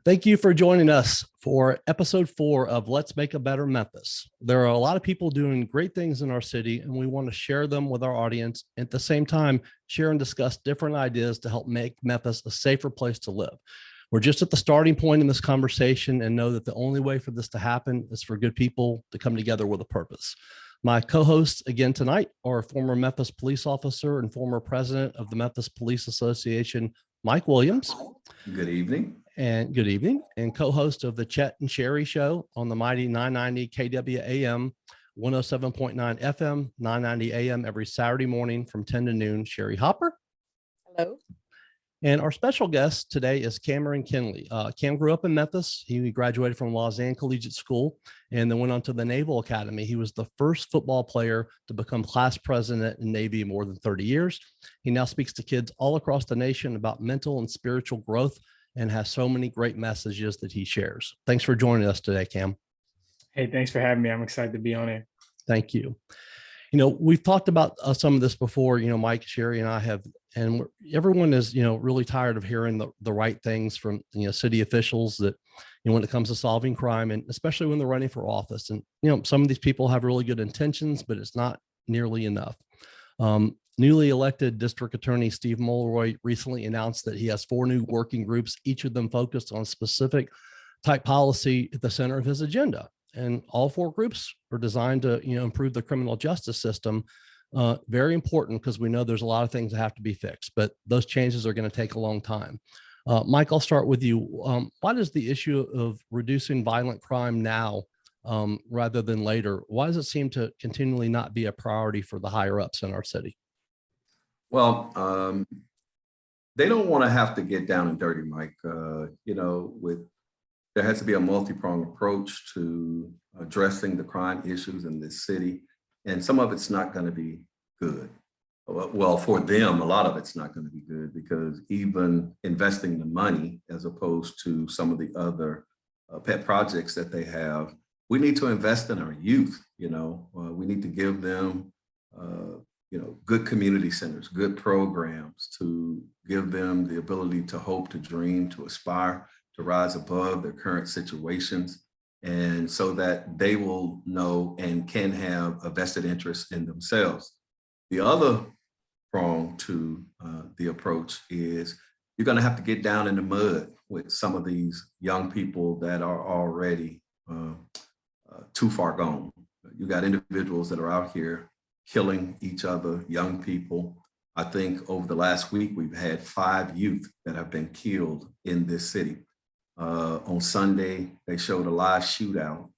Thank you for joining us for episode 4 of Let's Make a Better Memphis. There are a lot of people doing great things in our city, and we want to share them with our audience. At the same time, share and discuss different ideas to help make Memphis a safer place to live. We're just at the starting point in this conversation and know that the only way for this to happen is for good people to come together with a purpose. My co-hosts again tonight are former Memphis police officer and former president of the Memphis Police Association, Mike Williams. Good evening. And good evening. And co-host of the Chet and Sherrie show on the mighty 990 KWAM, 107.9 FM, 990 AM every Saturday morning from 10 to noon, Sherrie Hopper. Hello. And our special guest today is Cameron Kinley. Cam grew up in Memphis. He graduated from Lausanne Collegiate School and then went on to the Naval Academy. He was the first football player to become class president in Navy in more than 30 years. He now speaks to kids all across the nation about mental and spiritual growth and has so many great messages that he shares. Thanks for joining us today, Cam. Hey, thanks for having me. I'm excited to be on it. Thank you. We've talked about some of this before, Mike, Sherrie, and I have, and everyone is, really tired of hearing the right things from, city officials that, when it comes to solving crime, and especially when they're running for office. And, some of these people have really good intentions, but it's not nearly enough. Newly elected District Attorney Steve Mulroy recently announced that he has 4 new working groups, each of them focused on a specific type policy at the center of his agenda. And all 4 groups are designed to, improve the criminal justice system. Very important because we know there's a lot of things that have to be fixed, but those changes are going to take a long time. Mike, I'll start with you. Why does the issue of reducing violent crime now rather than later, why does it seem to continually not be a priority for the higher ups in our city? Well, they don't want to have to get down and dirty, Mike. There has to be a multi-pronged approach to addressing the crime issues in this city. And some of it's not going to be good. Well, for them, a lot of it's not going to be good because even investing the money as opposed to some of the other pet projects that they have, we need to invest in our youth. We need to give them good community centers, good programs to give them the ability to hope, to dream, to aspire, to rise above their current situations. And so that they will know and can have a vested interest in themselves. The other prong to the approach is you're going to have to get down in the mud with some of these young people that are already too far gone. You got individuals that are out here killing each other, young people. I think over the last week, we've had 5 youth that have been killed in this city. On Sunday, they showed a live shootout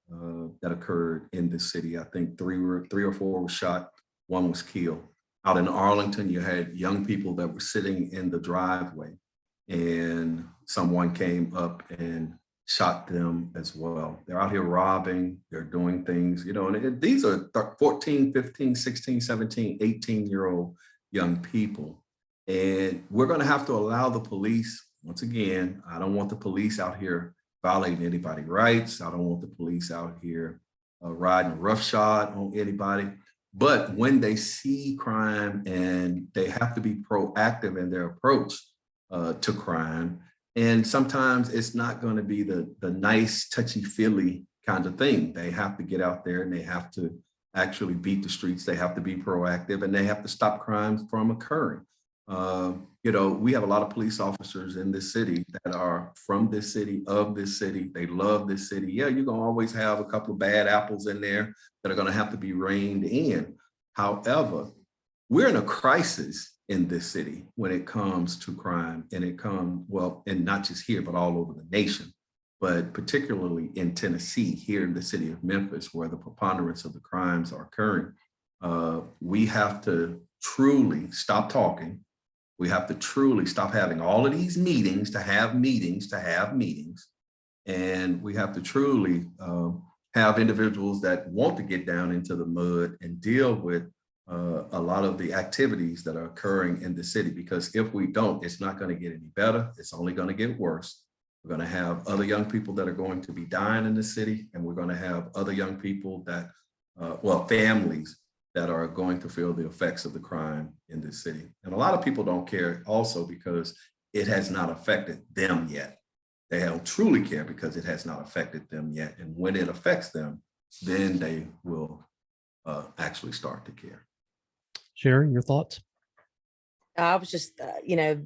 that occurred in this city. I think 3 or 4 were shot, 1 was killed. Out in Arlington, you had young people that were sitting in the driveway and someone came up and shot them as well. They're out here robbing, they're doing things, and these are 14, 15, 16, 17, 18-year-old young people. And we're going to have to allow the police, once again, I don't want the police out here violating anybody's rights. I don't want the police out here riding roughshod on anybody. But when they see crime and they have to be proactive in their approach to crime, and sometimes it's not going to be the nice, touchy-feely kind of thing. They have to get out there and they have to actually beat the streets. They have to be proactive and they have to stop crimes from occurring. We have a lot of police officers in this city that are from this city, of this city. They love this city. Yeah, you're going to always have a couple of bad apples in there that are going to have to be reined in. However, we're in a crisis in this city when it comes to crime, and and not just here, but all over the nation, but particularly in Tennessee, here in the city of Memphis, where the preponderance of the crimes are occurring. We have to truly stop talking. We have to truly stop having all of these meetings to have meetings. And we have to truly have individuals that want to get down into the mud and deal with a lot of the activities that are occurring in the city. Because if we don't, it's not going to get any better. It's only going to get worse. We're going to have other young people that are going to be dying in the city. And we're going to have other young people that, families that are going to feel the effects of the crime in this city. And a lot of people don't care also because it has not affected them yet. they don't truly care because it has not affected them yet. And when it affects them, then they will actually start to care. Sherrie, your thoughts? I was just, the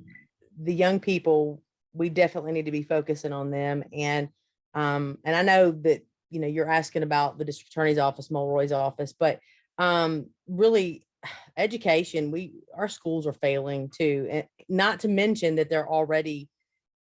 young people, we definitely need to be focusing on them. And I know that, you're asking about the district attorney's office, Mulroy's office, but really education, our schools are failing too. And not to mention that they're already,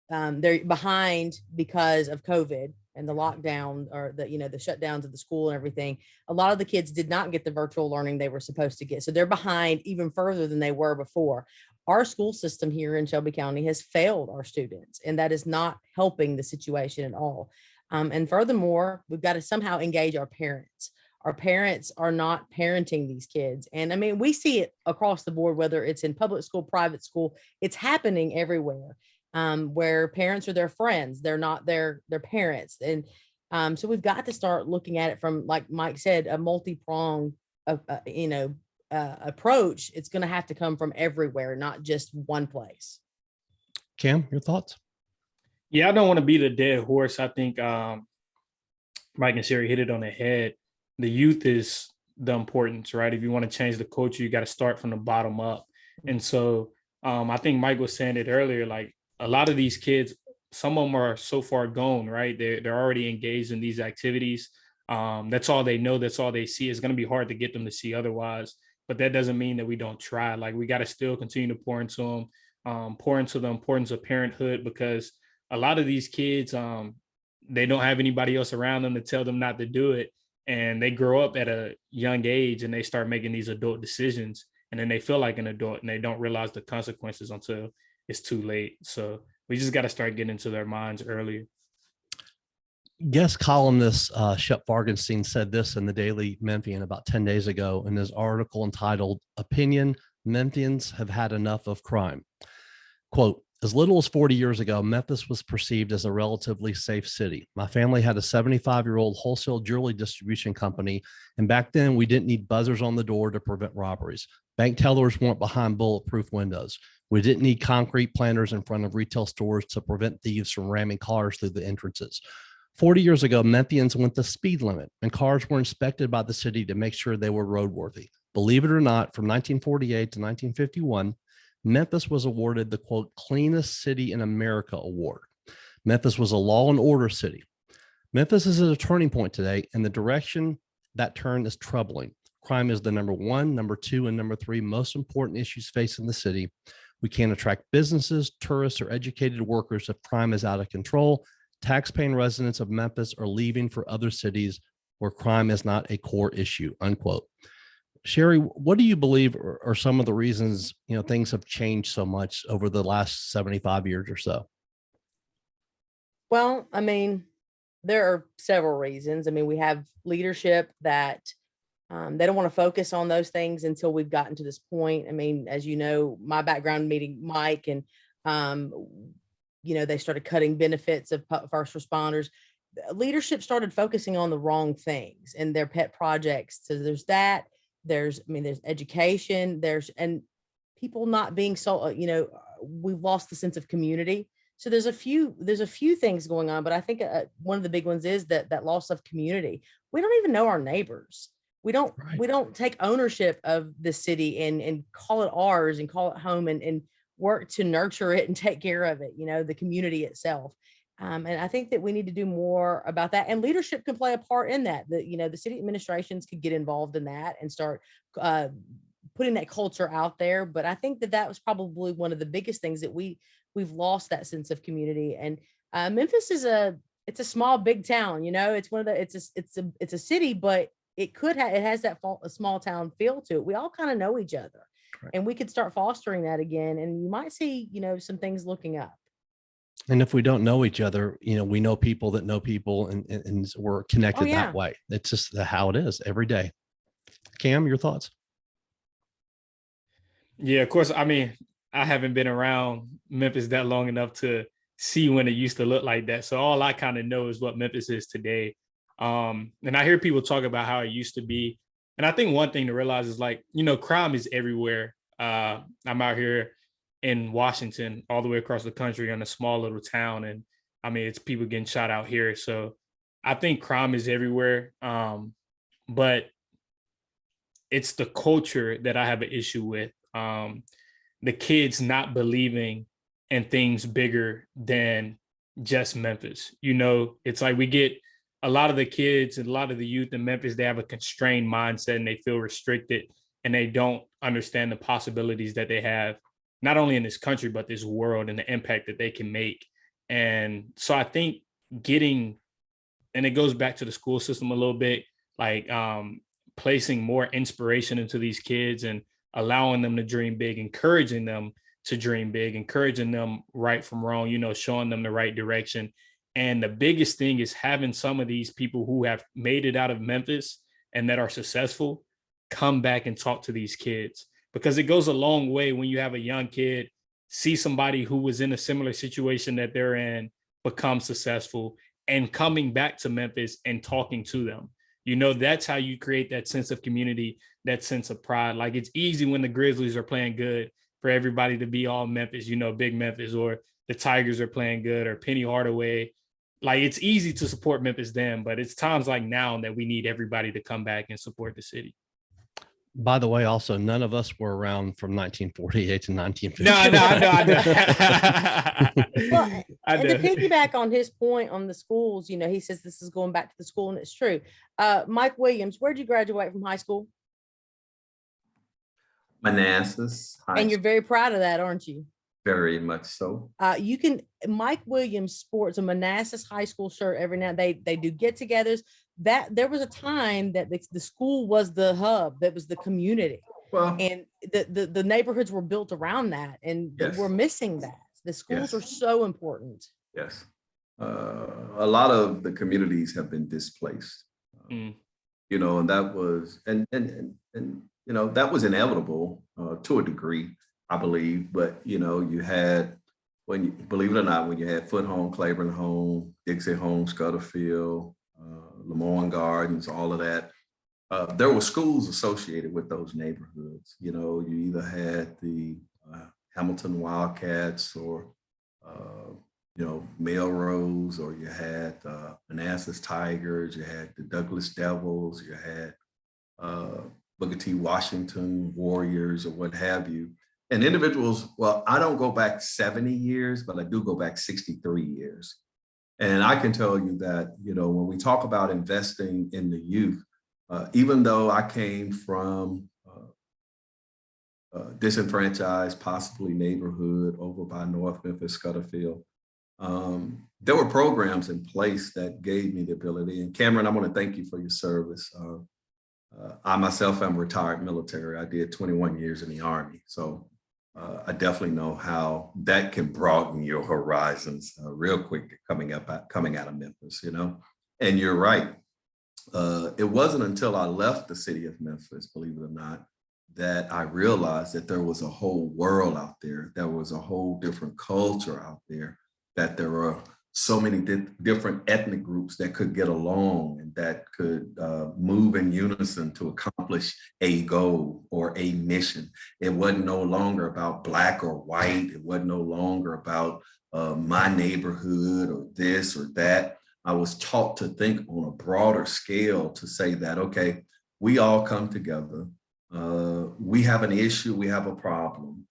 they're behind because of COVID and the lockdown, or the shutdowns of the school and everything. A lot of the kids did not get the virtual learning they were supposed to get. So they're behind even further than they were before. Our school system here in Shelby County has failed our students, and that is not helping the situation at all. And furthermore, we've got to somehow engage our parents. Our parents are not parenting these kids. And I mean, we see it across the board, whether it's in public school, private school, it's happening everywhere. Where parents are their friends, they're not their parents. And so we've got to start looking at it from, like Mike said, a multi-pronged approach. It's going to have to come from everywhere, not just one place. Cam, your thoughts? Yeah, I don't want to beat a dead horse. I think Mike and Sherrie hit it on the head. The youth is the importance, right? If you want to change the culture, you got to start from the bottom up. And so I think Mike was saying it earlier, like, a lot of these kids, some of them are so far gone, right? They're already engaged in these activities. That's all they know. That's all they see. It's going to be hard to get them to see otherwise. But that doesn't mean that we don't try. Like, we got to still continue to pour into them, pour into the importance of parenthood, because a lot of these kids, they don't have anybody else around them to tell them not to do it. And they grow up at a young age and they start making these adult decisions. And then they feel like an adult and they don't realize the consequences until it's too late. So we just got to start getting into their minds earlier. Guest columnist Shep Fargenstein said this in the Daily Memphian about 10 days ago in his article entitled "Opinion: Memphians Have Had Enough of Crime." Quote, "As little as 40 years ago, Memphis was perceived as a relatively safe city. My family had a 75-year-old wholesale jewelry distribution company, and back then we didn't need buzzers on the door to prevent robberies. Bank tellers weren't behind bulletproof windows. We didn't need concrete planters in front of retail stores to prevent thieves from ramming cars through the entrances. 40 years ago, Memphians went the speed limit, and cars were inspected by the city to make sure they were roadworthy. Believe it or not, from 1948 to 1951, Memphis was awarded the, quote, cleanest city in America award. Memphis was a law and order city. Memphis is at a turning point today, and the direction that turn is troubling. Crime is the number one, number two, and number three most important issues facing the city. We can't attract businesses, tourists, or educated workers if crime is out of control. Taxpaying residents of Memphis are leaving for other cities where crime is not a core issue," unquote. Sherrie, what do you believe are some of the reasons, things have changed so much over the last 75 years or so? Well, I mean, there are several reasons. I mean, we have leadership that they don't want to focus on those things until we've gotten to this point. I mean, as you know, my background meeting Mike, and they started cutting benefits of first responders. Leadership started focusing on the wrong things and their pet projects. So there's that. There's education. And people not being so. We've lost the sense of community. So there's a few things going on, but I think one of the big ones is that loss of community. We don't even know our neighbors. We don't take ownership of the city and call it ours and call it home and work to nurture it and take care of it, the community itself. And I think that we need to do more about that, and leadership can play a part in that. The city administrations could get involved in that and start putting that culture out there. But I think that was probably one of the biggest things that we've lost, that sense of community. And Memphis is a small, big town, it's one of the, it's a city, but it has that a small town feel to it. We all kind of know each other. Right. And we could start fostering that again. And you might see, some things looking up. And if we don't know each other, we know people that know people, and we're connected that way. It's just how it is every day. Cam, your thoughts? Yeah, of course. I mean, I haven't been around Memphis that long enough to see when it used to look like that. So all I kind of know is what Memphis is today. And I hear people talk about how it used to be. And I think one thing to realize is, like, crime is everywhere. I'm out here in Washington, all the way across the country, in a small little town. And I mean, it's people getting shot out here. So I think crime is everywhere. But it's the culture that I have an issue with. The kids not believing in things bigger than just Memphis. You know, it's like we get a lot of the kids and a lot of the youth in Memphis, they have a constrained mindset and they feel restricted and they don't understand the possibilities that they have, not only in this country, but this world and the impact that they can make. And so I think and it goes back to the school system a little bit, like placing more inspiration into these kids and allowing them to dream big, encouraging them to dream big, encouraging them right from wrong, you know, showing them the right direction. And the biggest thing is having some of these people who have made it out of Memphis and that are successful come back and talk to these kids, because it goes a long way when you have a young kid see somebody who was in a similar situation that they're in become successful and coming back to Memphis and talking to them. You know, that's how you create that sense of community, that sense of pride. Like, it's easy when the Grizzlies are playing good for everybody to be all Memphis, you know, big Memphis, or the Tigers are playing good, or Penny Hardaway. Like, it's easy to support Memphis then, but it's times like now that we need everybody to come back and support the city. By the way, also, none of us were around from 1948 to 1950. No, I know. Well, and to piggyback on his point on the schools, you know, he says this is going back to the school, and it's true. Mike Williams, where did you graduate from high school? Manassas High And you're very proud of that, aren't you? Very much so. Mike Williams sports a Manassas High School shirt every now. They do get-togethers. That there was a time that the school was the hub, that was the community, Well, and the neighborhoods were built around that, and Yes. we're missing that. The schools Yes. are so important. yes. A lot of the communities have been displaced. You know, and that was and you know, that was inevitable to a degree, I believe. But you know, you had, believe it or not, when you had Foot Home, Claiborne Home, Dixie Home, Scudderfield, Lemoyne Gardens, all of that, there were schools associated with those neighborhoods. You know, you either had the Hamilton Wildcats, or you know, Melrose, or you had Manassas Tigers, you had the Douglas Devils, you had Booker T. Washington Warriors, or what have you. And individuals, well, I don't go back 70 years, but I do go back 63 years. And I can tell you that, you know, when we talk about investing in the youth, even though I came from disenfranchised, possibly neighborhood over by North Memphis, Scudderfield, there were programs in place that gave me the ability. And Cameron, I want to thank you for your service. I myself am retired military. I did 21 years in the Army. So I definitely know how that can broaden your horizons real quick coming out of Memphis, you know. And you're right. It wasn't until I left the city of Memphis, believe it or not, that I realized that there was a whole world out there. There was a whole different culture out there, that there were so many different ethnic groups that could get along and that could move in unison to accomplish a goal or a mission. It wasn't no longer about Black or white. It wasn't no longer about my neighborhood or this or that. I was taught to think on a broader scale, to say that, okay, we all come together. We have an issue, we have a problem.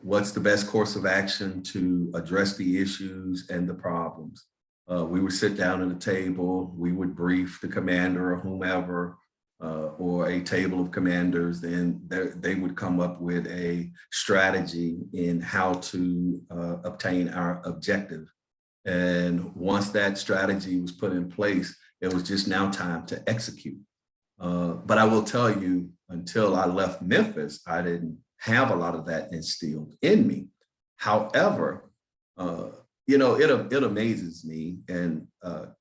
What's the best course of action to address the issues and the problems? We would sit down at a table, we would brief the commander or whomever, or a table of commanders, then they would come up with a strategy in how to obtain our objective. And once that strategy was put in place, it was just now time to execute. But I will tell you, until I left Memphis, I didn't have a lot of that instilled in me. However, you know, it amazes me, and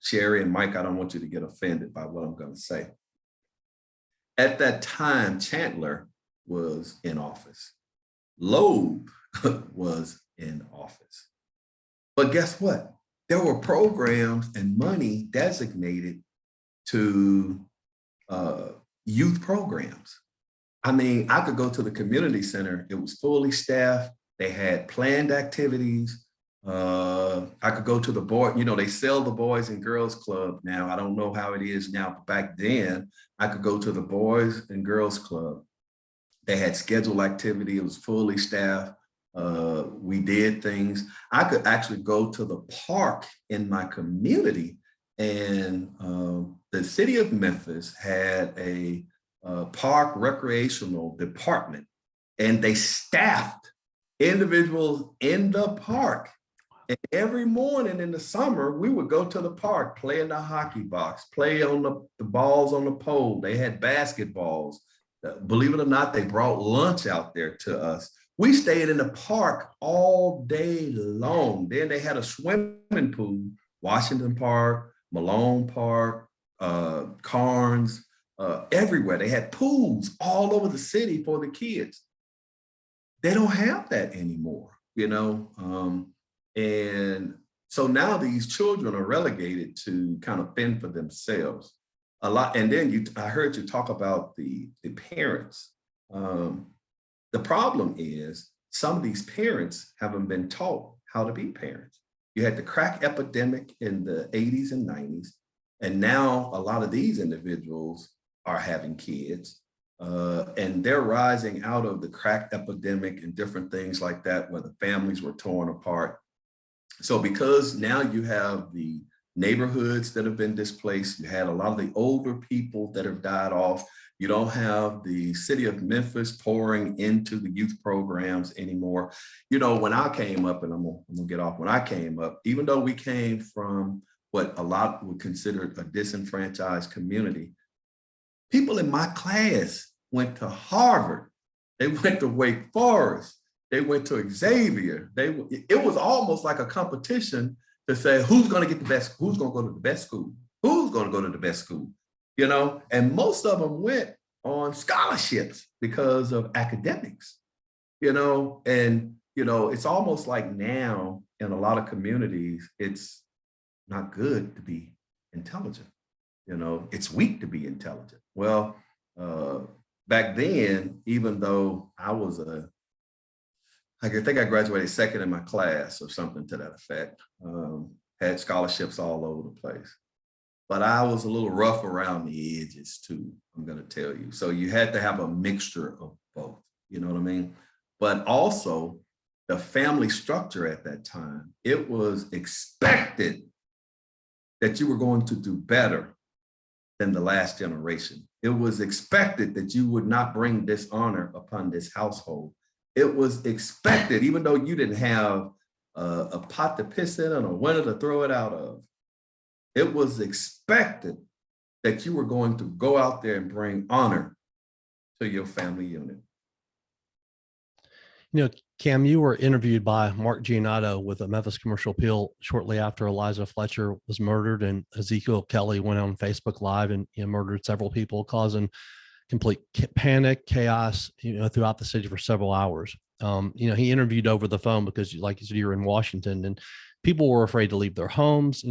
Sherrie and Mike, I don't want you to get offended by what I'm going to say. At that time, Chandler was in office. Loeb was in office. But guess what? There were programs and money designated to youth programs. I mean, I could go to the community center. It was fully staffed. They had planned activities. I could go to the boy, you know, they sell the Boys and Girls Club now. I don't know how it is now, but back then I could go to the Boys and Girls Club. They had scheduled activity. It was fully staffed. We did things. I could actually go to the park in my community, and the city of Memphis had a park recreational department, and they staffed individuals in the park. And every morning in the summer, we would go to the park, play in the hockey box, play on the balls on the pole. They had basketballs. Believe it or not, they brought lunch out there to us. We stayed in the park all day long. Then they had a swimming pool, Washington Park, Malone Park, Carnes, everywhere. They had pools all over the city for the kids. They don't have that anymore, you know? And so now these children are relegated to kind of fend for themselves a lot. And then I heard you talk about the parents. The problem is some of these parents haven't been taught how to be parents. You had the crack epidemic in the 80s and 90s, and now a lot of these individuals are having kids, and they're rising out of the crack epidemic and different things like that, where the families were torn apart. So because now you have the neighborhoods that have been displaced, you had a lot of the older people that have died off. You don't have the city of Memphis pouring into the youth programs anymore. You know, when I came up, and I'm gonna get off, when I came up, even though we came from what a lot would consider a disenfranchised community, people in my class went to Harvard, they went to Wake Forest, they went to Xavier. It was almost like a competition to say, who's going to get the best, who's going to go to the best school, who's going to go to the best school, you know? And most of them went on scholarships because of academics, you know? And, you know, it's almost like now in a lot of communities, it's not good to be intelligent. You know, it's weak to be intelligent. Well, back then, even though I think I graduated second in my class or something to that effect, had scholarships all over the place. But I was a little rough around the edges too, I'm gonna tell you. So you had to have a mixture of both, you know what I mean? But also the family structure at that time, it was expected that you were going to do better than the last generation. It was expected that you would not bring dishonor upon this household. It was expected, even though you didn't have a pot to piss in and a window to throw it out of, it was expected that you were going to go out there and bring honor to your family unit. You know, Cam, you were interviewed by Mark Giannotto with a Memphis Commercial Appeal shortly after Eliza Fletcher was murdered, and Ezekiel Kelly went on Facebook Live and murdered several people, causing complete panic, chaos, throughout the city for several hours. He interviewed over the phone because, like you said, you're in Washington, and people were afraid to leave their homes.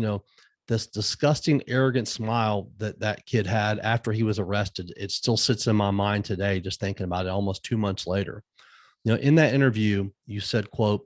This disgusting, arrogant smile that kid had after he was arrested, it still sits in my mind today, just thinking about it almost 2 months later. In that interview, you said, quote,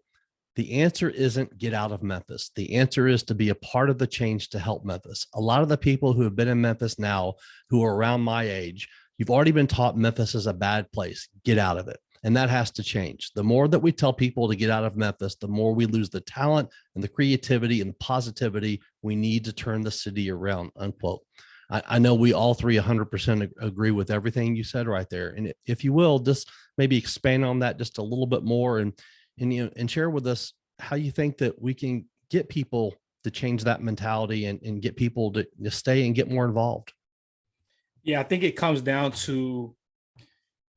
"The answer isn't get out of Memphis. The answer is to be a part of the change to help Memphis. A lot of the people who have been in Memphis now, who are around my age, you've already been taught Memphis is a bad place. Get out of it. And that has to change. The more that we tell people to get out of Memphis, the more we lose the talent and the creativity and the positivity we need to turn the city around," unquote. I know we all three 100% agree with everything you said right there. And if you will, just maybe expand on that just a little bit more and share with us how you think that we can get people to change that mentality and get people to stay and get more involved. Yeah, I think it comes down to,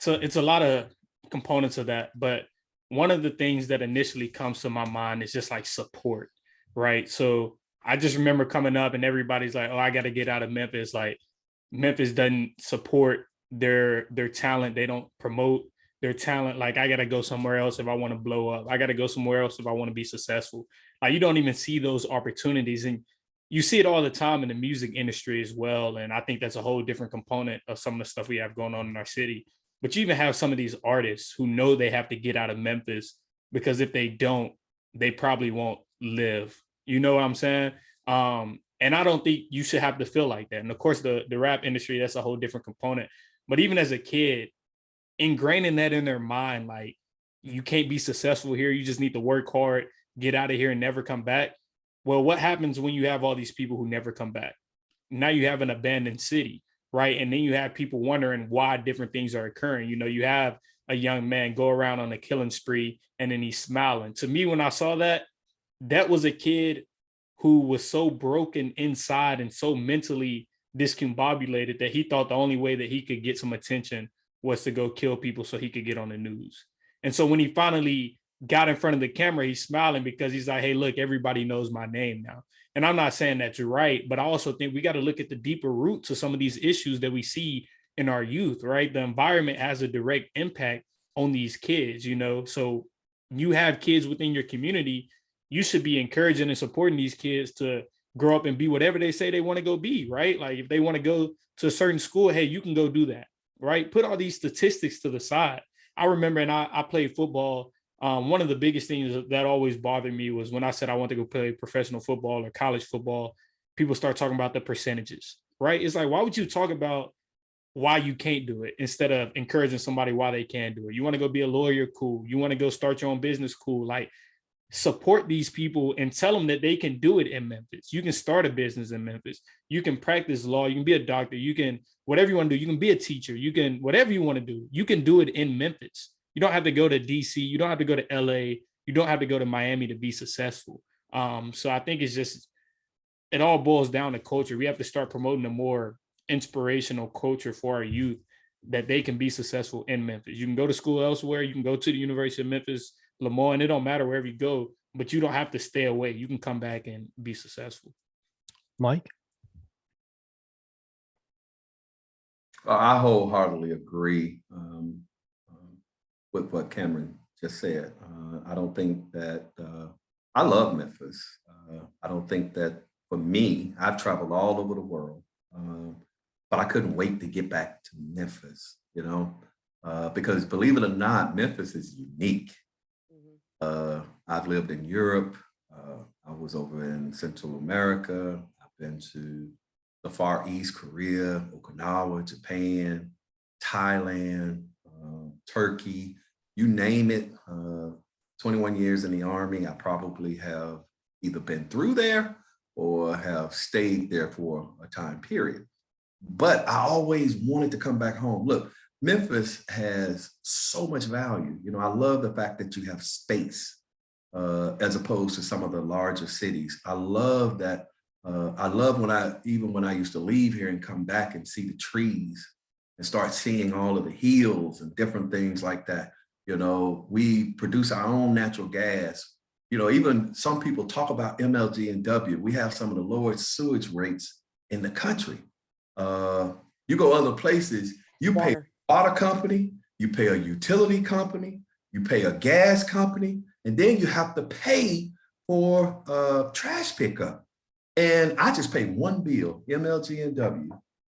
so it's a lot of components of that, but one of the things that initially comes to my mind is just like support, right? So I just remember coming up and everybody's like, oh, I got to get out of Memphis. Like Memphis doesn't support their talent. They don't promote their talent. Like I got to go somewhere else if I want to blow up. I got to go somewhere else if I want to be successful. Like you don't even see those opportunities. And you see it all the time in the music industry as well. And I think that's a whole different component of some of the stuff we have going on in our city. But you even have some of these artists who know they have to get out of Memphis because if they don't, they probably won't live. You know what I'm saying? And I don't think you should have to feel like that. And of course, the rap industry, that's a whole different component. But even as a kid, ingraining that in their mind, like, you can't be successful here. You just need to work hard, get out of here and never come back. Well, what happens when you have all these people who never come back? Now you have an abandoned city, right? And then you have people wondering why different things are occurring. You know, you have a young man go around on a killing spree and then he's smiling. To me, when I saw that, that was a kid who was so broken inside and so mentally discombobulated that he thought the only way that he could get some attention was to go kill people so he could get on the news. And so when he finally got in front of the camera, he's smiling because he's like, hey, look, everybody knows my name now. And I'm not saying that's right, but I also think we got to look at the deeper roots of some of these issues that we see in our youth, right? The environment has a direct impact on these kids, you know? So you have kids within your community, you should be encouraging and supporting these kids to grow up and be whatever they say they want to go be, right? Like if they want to go to a certain school, hey, you can go do that, right? Put all these statistics to the side. I remember, and I played football. One of the biggest things that always bothered me was when I said I want to go play professional football or college football, people start talking about the percentages, right? It's like, why would you talk about why you can't do it instead of encouraging somebody why they can do it? You want to go be a lawyer? Cool. You want to go start your own business? Cool. Like, support these people and tell them that they can do it in Memphis. You can start a business in Memphis. You can practice law. You can be a doctor. You can, whatever you want to do. You can be a teacher. You can, whatever you want to do, you can do it in Memphis. You don't have to go to DC. You don't have to go to LA. You don't have to go to Miami to be successful. So I think it's just, it all boils down to culture. We have to start promoting a more inspirational culture for our youth that they can be successful in Memphis. You can go to school elsewhere. You can go to the University of Memphis, Lemoyne, it don't matter wherever you go, but you don't have to stay away. You can come back and be successful. Mike? I wholeheartedly agree with what Cameron just said. I don't think that, I love Memphis. I don't think that for me, I've traveled all over the world, but I couldn't wait to get back to Memphis, you know, because believe it or not, Memphis is unique. I've lived in Europe. I was over in Central America. I've been to the Far East, Korea, Okinawa, Japan, Thailand, Turkey, you name it. 21 years in the Army, I probably have either been through there or have stayed there for a time period. But I always wanted to come back home. Look, Memphis has so much value. You know, I love the fact that you have space as opposed to some of the larger cities. I love that. I love when I used to leave here and come back and see the trees and start seeing all of the hills and different things like that. You know, we produce our own natural gas. You know, even some people talk about MLG&W. We have some of the lowest sewage rates in the country. You go other places, you pay water company, you pay a utility company, you pay a gas company, and then you have to pay for trash pickup. And I just pay one bill, MLG&W.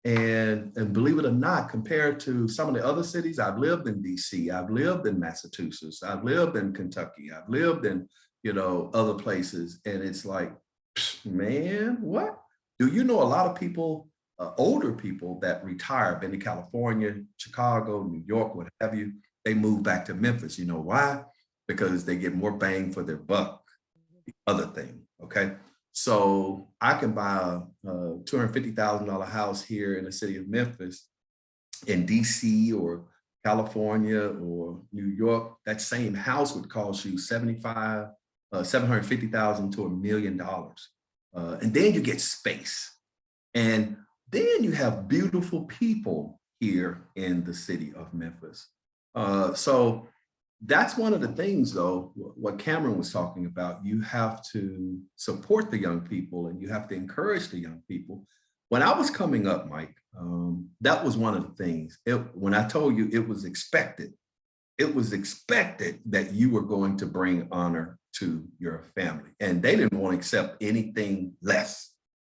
And believe it or not, compared to some of the other cities, I've lived in DC, I've lived in Massachusetts, I've lived in Kentucky, I've lived in, you know, other places. And it's like, man, what? Do you know a lot of people, older people that retire, been to California, Chicago, New York, what have you, they move back to Memphis. You know why? Because they get more bang for their buck. The other thing, okay? So I can buy a $250,000 house here in the city of Memphis, in DC or California or New York. That same house would cost you $750,000 to $1 million. And then you get space. And then you have beautiful people here in the city of Memphis. So that's one of the things, though, what Cameron was talking about. You have to support the young people and you have to encourage the young people. When I was coming up, Mike, that was one of the things. When I told you it was expected that you were going to bring honor to your family. And they didn't want to accept anything less,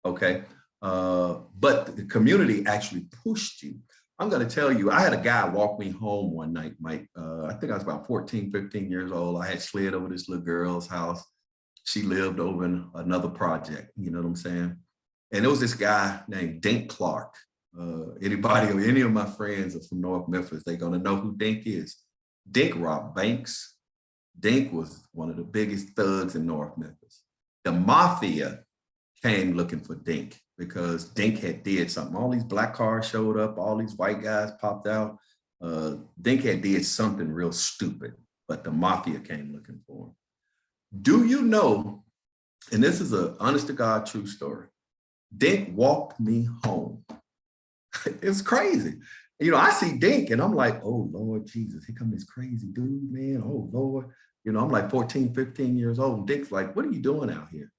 okay? But the community actually pushed you. I'm going to tell you, I had a guy walk me home one night, Mike. I think I was about 14, 15 years old. I had slid over this little girl's house. she lived over in another project, you know what I'm saying? And there was this guy named Dink Clark. Anybody or any of my friends are from North Memphis, they're gonna know who Dink is. Dink robbed banks. Dink was one of the biggest thugs in North Memphis. The mafia came looking for Dink because Dink had did something. All these black cars showed up, all these white guys popped out. Dink had did something real stupid, but the mafia came looking for him. Do you know, and this is an honest to God true story, Dink walked me home. It's crazy. You know, I see Dink and I'm like, oh Lord Jesus, here come this crazy dude, man. Oh Lord. You know, I'm like 14, 15 years old. And Dink's like, what are you doing out here?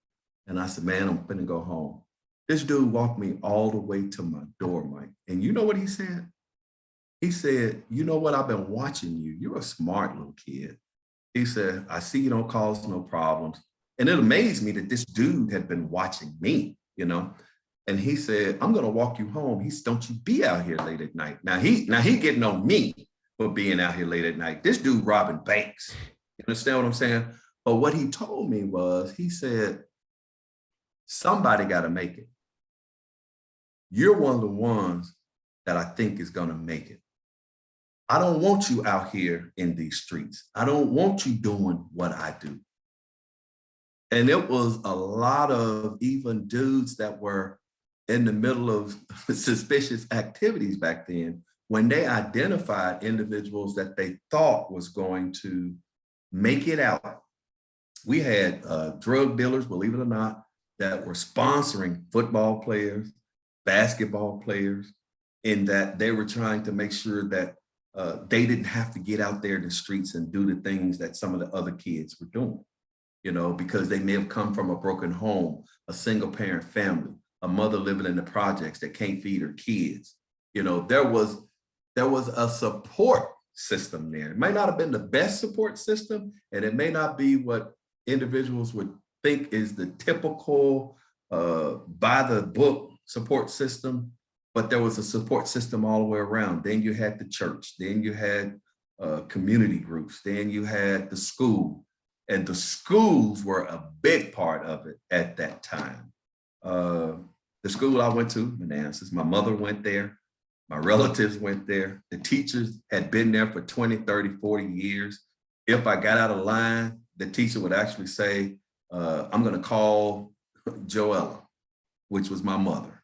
And I said, man, I'm gonna go home. This dude walked me all the way to my door, Mike. And you know what he said? He said, you know what? I've been watching you. You're a smart little kid. He said, I see you don't cause no problems. And it amazed me that this dude had been watching me, you know? And he said, I'm gonna walk you home. He said, don't you be out here late at night. Now he getting on me for being out here late at night. This dude robbing banks. You understand what I'm saying? But what he told me was, he said, somebody gotta make it. You're one of the ones that I think is gonna make it. I don't want you out here in these streets. I don't want you doing what I do. And it was a lot of even dudes that were in the middle of suspicious activities back then, when they identified individuals that they thought was going to make it out. We had drug dealers, believe it or not, that were sponsoring football players, basketball players, in that they were trying to make sure that they didn't have to get out there in the streets and do the things that some of the other kids were doing, you know, because they may have come from a broken home, a single parent family, a mother living in the projects that can't feed her kids. You know, there was a support system there. It might not have been the best support system, and it may not be what individuals would think is the typical by the book support system, but there was a support system all the way around. Then you had the church, then you had community groups, then you had the school, and the schools were a big part of it at that time. The school I went to, Manassas, my mother went there, my relatives went there, the teachers had been there for 20, 30, 40 years. If I got out of line, the teacher would actually say, I'm gonna call Joella, which was my mother.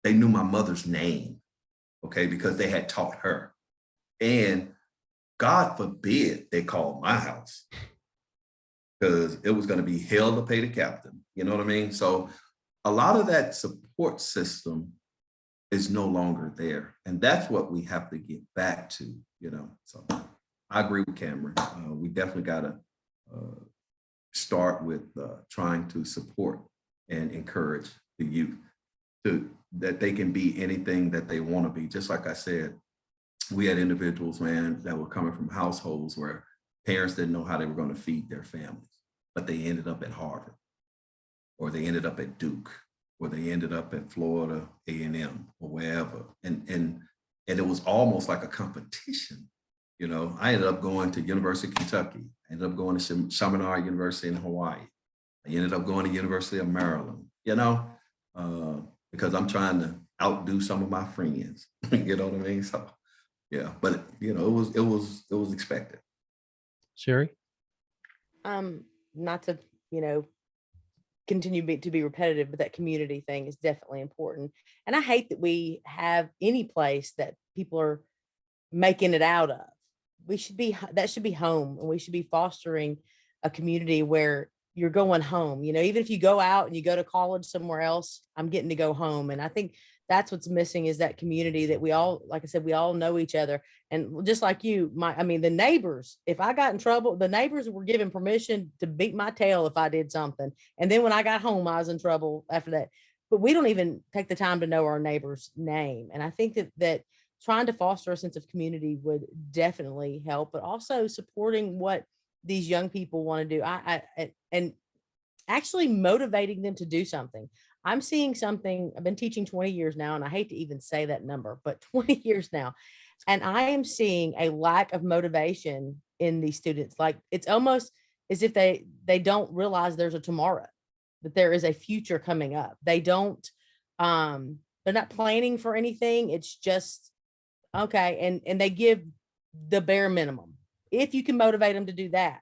They knew my mother's name, okay, because they had taught her. And God forbid they called my house, because it was gonna be hell to pay the captain, you know what I mean? So a lot of that support system is no longer there. And that's what we have to get back to, you know? So I agree with Cameron. We definitely gotta start with trying to support and encourage the youth that they can be anything that they want to be. Just like I said, we had individuals, man, that were coming from households where parents didn't know how they were going to feed their families, but they ended up at Harvard, or they ended up at Duke, or they ended up at Florida A&M, or wherever. And it was almost like a competition. You know, I ended up going to University of Kentucky. I ended up going to Chaminade University in Hawaii. I ended up going to University of Maryland, you know, because I'm trying to outdo some of my friends. You know what I mean? So, yeah, but you know, it was expected. Sherrie? Not to, you know, continue to be repetitive, but that community thing is definitely important. And I hate that we have any place that people are making it out of. That should be home, and we should be fostering a community where you're going home. You know, even if you go out and you go to college somewhere else, I'm getting to go home. And I think that's what's missing, is that community that we all, like I said, we all know each other. And just like you, the neighbors, if I got in trouble, the neighbors were given permission to beat my tail if I did something. And then when I got home, I was in trouble after that. But we don't even take the time to know our neighbor's name. And I think that trying to foster a sense of community would definitely help, but also supporting what these young people want to do. And actually motivating them to do something. I'm seeing something. I've been teaching 20 years now, and I hate to even say that number, but 20 years now. And I am seeing a lack of motivation in these students. Like it's is if they don't realize there's a tomorrow, that there is a future coming up. They don't, they're not planning for anything. It's just, okay. And they give the bare minimum if you can motivate them to do that.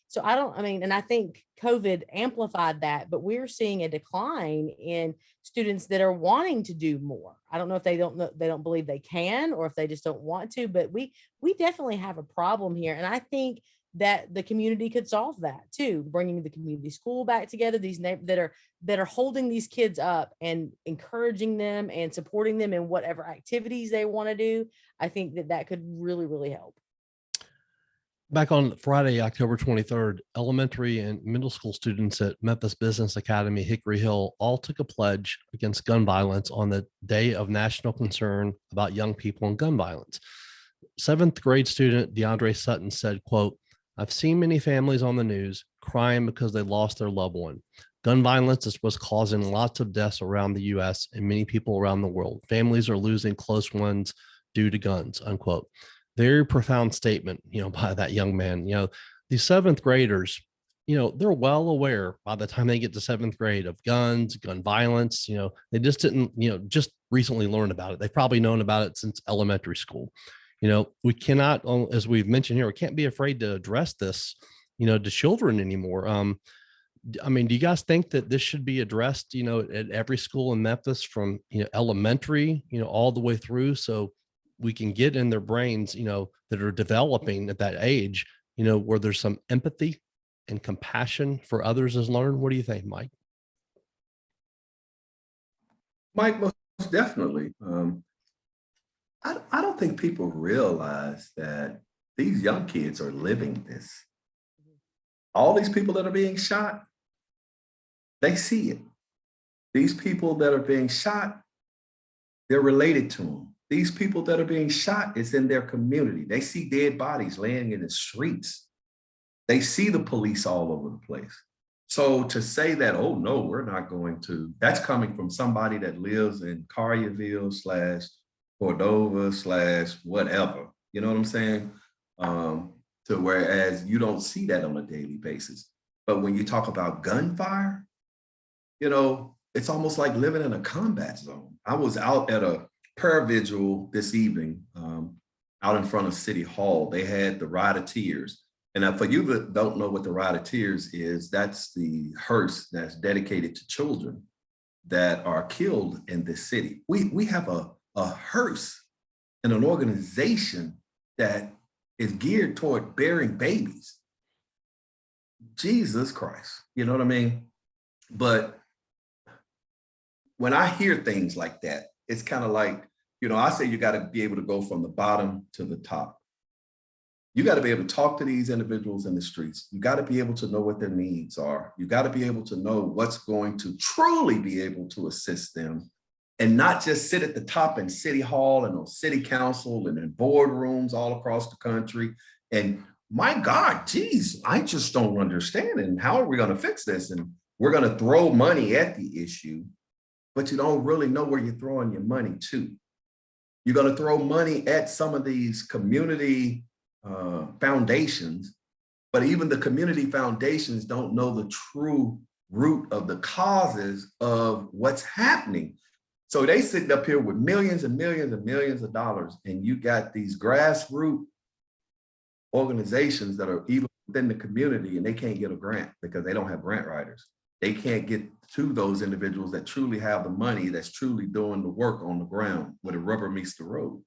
So and I think COVID amplified that, but we're seeing a decline in students that are wanting to do more. I don't know if they don't believe they can, or if they just don't want to, but we definitely have a problem here. And I think that the community could solve that too, bringing the community school back together, these that are holding these kids up and encouraging them and supporting them in whatever activities they want to do. I think that could really, really help. Back on Friday, October 23rd, elementary and middle school students at Memphis Business Academy, Hickory Hill, all took a pledge against gun violence on the day of national concern about young people and gun violence. 7th grade student DeAndre Sutton said, quote, "I've seen many families on the news crying because they lost their loved one. Gun violence is what's causing lots of deaths around the U.S. and many people around the world. Families are losing close ones due to guns," unquote. Very profound statement, by that young man. These 7th graders, they're well aware by the time they get to 7th grade of guns, gun violence. They just didn't, just recently learn about it. They've probably known about it since elementary school. We cannot, as we've mentioned here, we can't be afraid to address this, to children anymore. Do you guys think that this should be addressed, at every school in Memphis from, elementary, all the way through, so we can get in their brains, that are developing at that age, where there's some empathy and compassion for others is learned? What do you think, Mike? Mike, most definitely. I don't think people realize that these young kids are living this. All these people that are being shot, they see it. These people that are being shot, they're related to them. These people that are being shot is in their community. They see dead bodies laying in the streets. They see the police all over the place. So to say that, oh no, we're not going to, that's coming from somebody that lives in Collierville / Cordova / whatever. You know what I'm saying? To whereas you don't see that on a daily basis. But when you talk about gunfire, it's almost like living in a combat zone. I was out at a prayer vigil this evening, out in front of City Hall. They had the Ride of Tears. And for you that don't know what the Ride of Tears is, that's the hearse that's dedicated to children that are killed in this city. We have a hearse and an organization that is geared toward bearing babies. Jesus Christ, you know what I mean? But when I hear things like that, it's kind of like, I say you got to be able to go from the bottom to the top. You got to be able to talk to these individuals in the streets. You got to be able to know what their needs are. You got to be able to know what's going to truly be able to assist them, and not just sit at the top in City Hall and on City Council and in boardrooms all across the country. And my God, geez, I just don't understand. And how are we going to fix this? And we're going to throw money at the issue, but you don't really know where you're throwing your money to. You're going to throw money at some of these community foundations, but even the community foundations don't know the true root of the causes of what's happening. So they sitting up here with millions and millions and millions of dollars, and you got these grassroots organizations that are even within the community, and they can't get a grant because they don't have grant writers. They can't get to those individuals that truly have the money, that's truly doing the work on the ground where the rubber meets the road.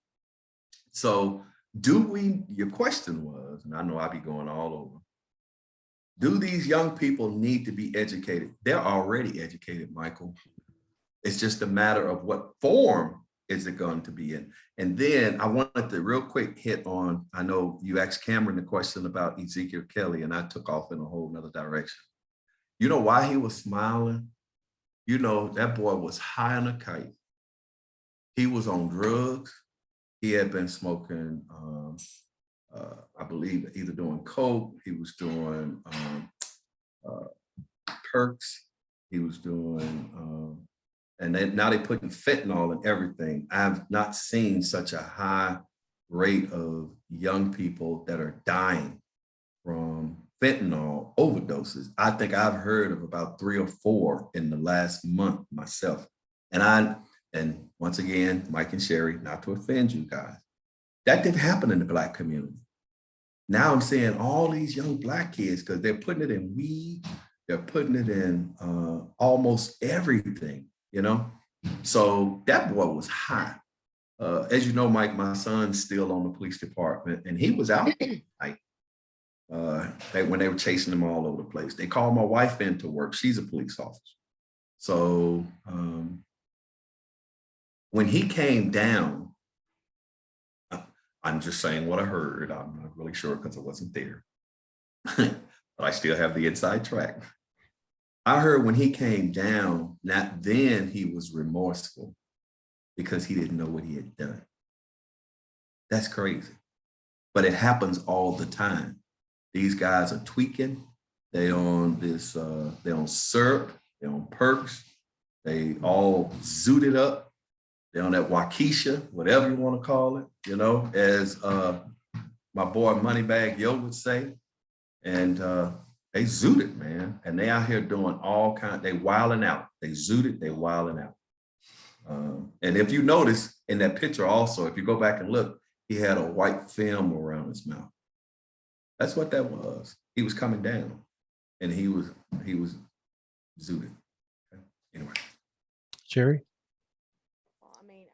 So your question was, and I know I be going all over, do these young people need to be educated? They're already educated, Michael. It's just a matter of what form is it going to be in. And then I wanted to real quick hit on, I know you asked Cameron the question about Ezekiel Kelly, and I took off in a whole nother direction. You know why he was smiling? That boy was high on a kite. He was on drugs. He had been smoking, I believe, either doing coke, he was doing perks, he was doing, and then now they're putting fentanyl in everything. I've not seen such a high rate of young people that are dying from fentanyl overdoses. I think I've heard of about 3 or 4 in the last month myself. And once again, Mike and Sherrie, not to offend you guys, that didn't happen in the Black community. Now I'm seeing all these young Black kids, because they're putting it in weed, they're putting it in almost everything, you know? So that boy was hot. As you know, Mike, my son's still on the police department, and he was out like when they were chasing him all over the place. They called my wife in to work. She's a police officer. So when he came down, I'm just saying what I heard. I'm not really sure because I wasn't there, but I still have the inside track. I heard when he came down, not then he was remorseful because he didn't know what he had done. That's crazy. But it happens all the time. These guys are tweaking. They on this, they on syrup, they on perks, they all zooted up. They're on that Waukesha, whatever you want to call it, you know, as my boy Moneybag Yo would say. And they zooted, man. And they out here doing all kinds, they wilding out. They zooted, they wilding out. And if you notice in that picture also, if you go back and look, he had a white film around his mouth. That's what that was. He was coming down and he was zooted. Okay. Anyway. Sherrie? I mean,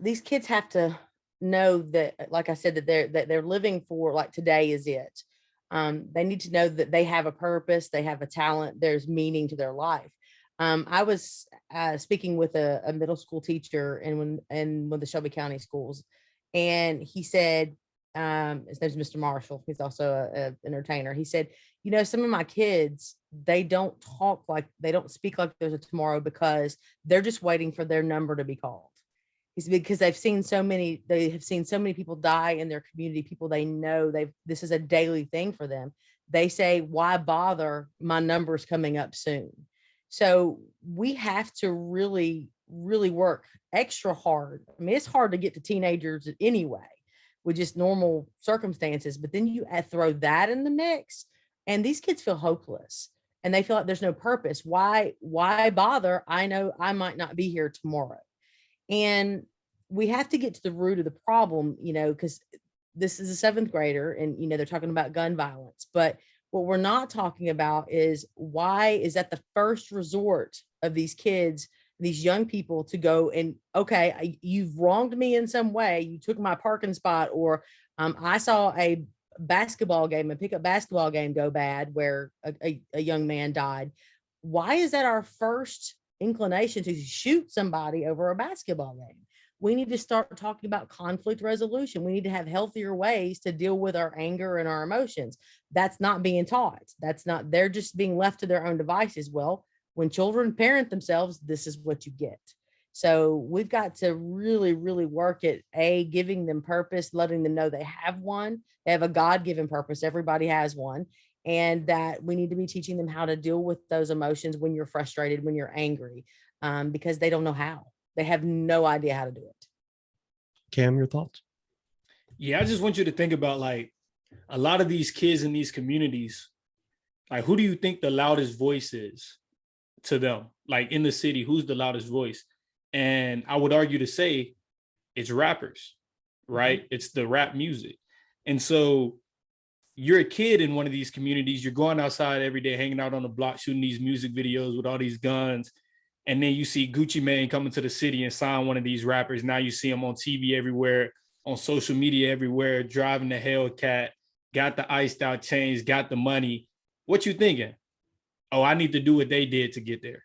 these kids have to know that, like I said, that they're living for, like, today is it. They need to know that they have a purpose, they have a talent, there's meaning to their life. I was speaking with a middle school teacher in one of the Shelby County schools, and he said, his name's Mr. Marshall. He's also an entertainer. He said, you know, some of my kids, they don't speak like there's a tomorrow because they're just waiting for their number to be called. It's because they have seen so many people die in their community, people they know, this is a daily thing for them. They say, why bother? My number's coming up soon. So we have to really, really work extra hard. I mean, it's hard to get to teenagers anyway with just normal circumstances, but then you throw that in the mix and these kids feel hopeless and they feel like there's no purpose. Why bother? I know I might not be here tomorrow. And we have to get to the root of the problem, you know, because this is a 7th grader and, you know, they're talking about gun violence, but what we're not talking about is why is that the first resort of these kids, these young people, to go and, okay, you've wronged me in some way. You took my parking spot, or I saw a pickup basketball game go bad where a young man died. Why is that our first inclination to shoot somebody over a basketball game? We need to start talking about conflict resolution. We need to have healthier ways to deal with our anger and our emotions. That's not being taught. They're just being left to their own devices. Well, when children parent themselves, this is what you get. So we've got to really, really work at giving them purpose, letting them know they have one. They have a God-given purpose. Everybody has one. And that we need to be teaching them how to deal with those emotions when you're frustrated, when you're angry, because they don't know how. They have no idea how to do it. Cam, your thoughts? Yeah, I just want you to think about, like, a lot of these kids in these communities, like, who do you think the loudest voice is to them? Like, in the city, who's the loudest voice? And I would argue to say it's rappers, right? Mm-hmm. It's the rap music. And so you're a kid in one of these communities, you're going outside every day, hanging out on the block, shooting these music videos with all these guns. And then you see Gucci Mane coming to the city and sign one of these rappers. Now you see him on TV everywhere, on social media everywhere, driving the Hellcat, got the iced out chains, got the money. What you thinking? Oh, I need to do what they did to get there,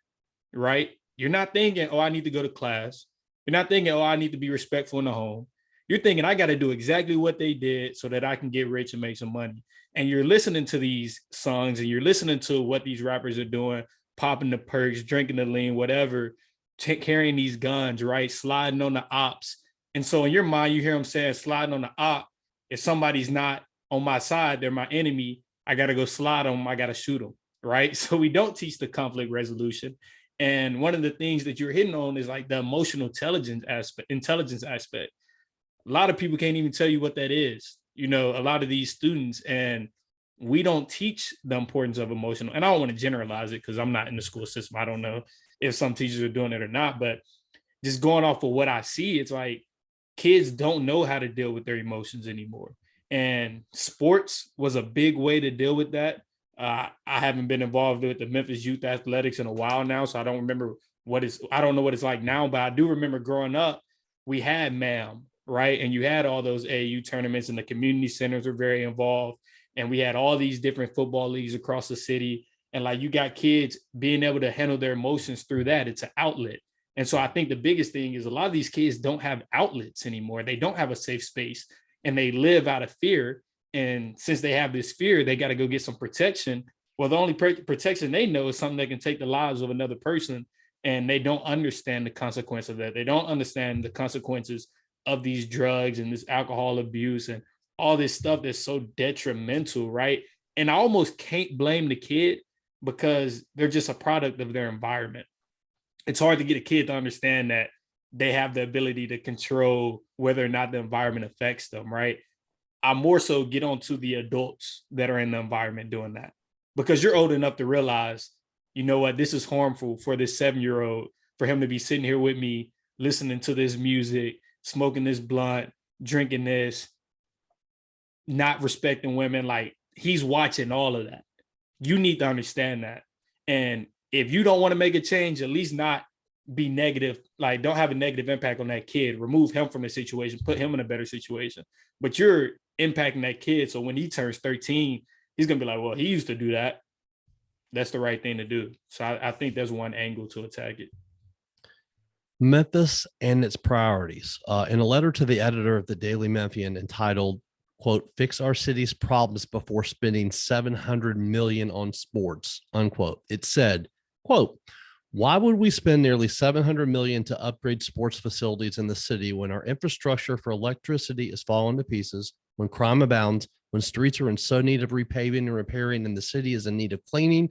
right? You're not thinking, oh, I need to go to class. You're not thinking, oh, I need to be respectful in the home. You're thinking, I got to do exactly what they did so that I can get rich and make some money. And you're listening to these songs and you're listening to what these rappers are doing, popping the perks, drinking the lean, whatever, carrying these guns, right? Sliding on the ops. And so in your mind, you hear them saying, sliding on the op. If somebody's not on my side, they're my enemy. I got to go slide on them. I got to shoot them, right? So we don't teach the conflict resolution. And one of the things that you're hitting on is like the emotional intelligence aspect. A lot of people can't even tell you what that is. you know, a lot of these students, and we don't teach the importance of emotional, and I don't want to generalize it because I'm not in the school system. I don't know if some teachers are doing it or not, but just going off of what I see, it's like kids don't know how to deal with their emotions anymore. And sports was a big way to deal with that. I haven't been involved with the Memphis Youth Athletics in a while now, so I don't remember I don't know what it's like now, but I do remember growing up, we had MAM, right? And you had all those AU tournaments, and the community centers were very involved. And we had all these different football leagues across the city. And like, you got kids being able to handle their emotions through that. It's an outlet. And so I think the biggest thing is a lot of these kids don't have outlets anymore. They don't have a safe space, and they live out of fear. And since they have this fear, they got to go get some protection. Well, the only protection they know is something that can take the lives of another person. And they don't understand the consequence of that. They don't understand the consequences of these drugs and this alcohol abuse and all this stuff that's so detrimental, right? And I almost can't blame the kid because they're just a product of their environment. It's hard to get a kid to understand that they have the ability to control whether or not the environment affects them, right? I more so get on to the adults that are in the environment doing that, because you're old enough to realize, you know what, this is harmful for this 7-year-old, for him to be sitting here with me, listening to this music, smoking this blunt, drinking this, not respecting women. Like, he's watching all of that. You need to understand that. And if you don't want to make a change, at least not be negative, like don't have a negative impact on that kid. Remove him from the situation, put him in a better situation. But you're impacting that kid. So when he turns 13, he's going to be like, well, he used to do that. That's the right thing to do. So I think there's one angle to attack it. Memphis and its priorities. In a letter to the editor of the Daily Memphian entitled, quote, "Fix our city's problems before spending $700 million on sports," unquote, it said, quote, "Why would we spend nearly $700 million to upgrade sports facilities in the city when our infrastructure for electricity is falling to pieces, when crime abounds, when streets are in so need of repaving and repairing, and the city is in need of cleaning,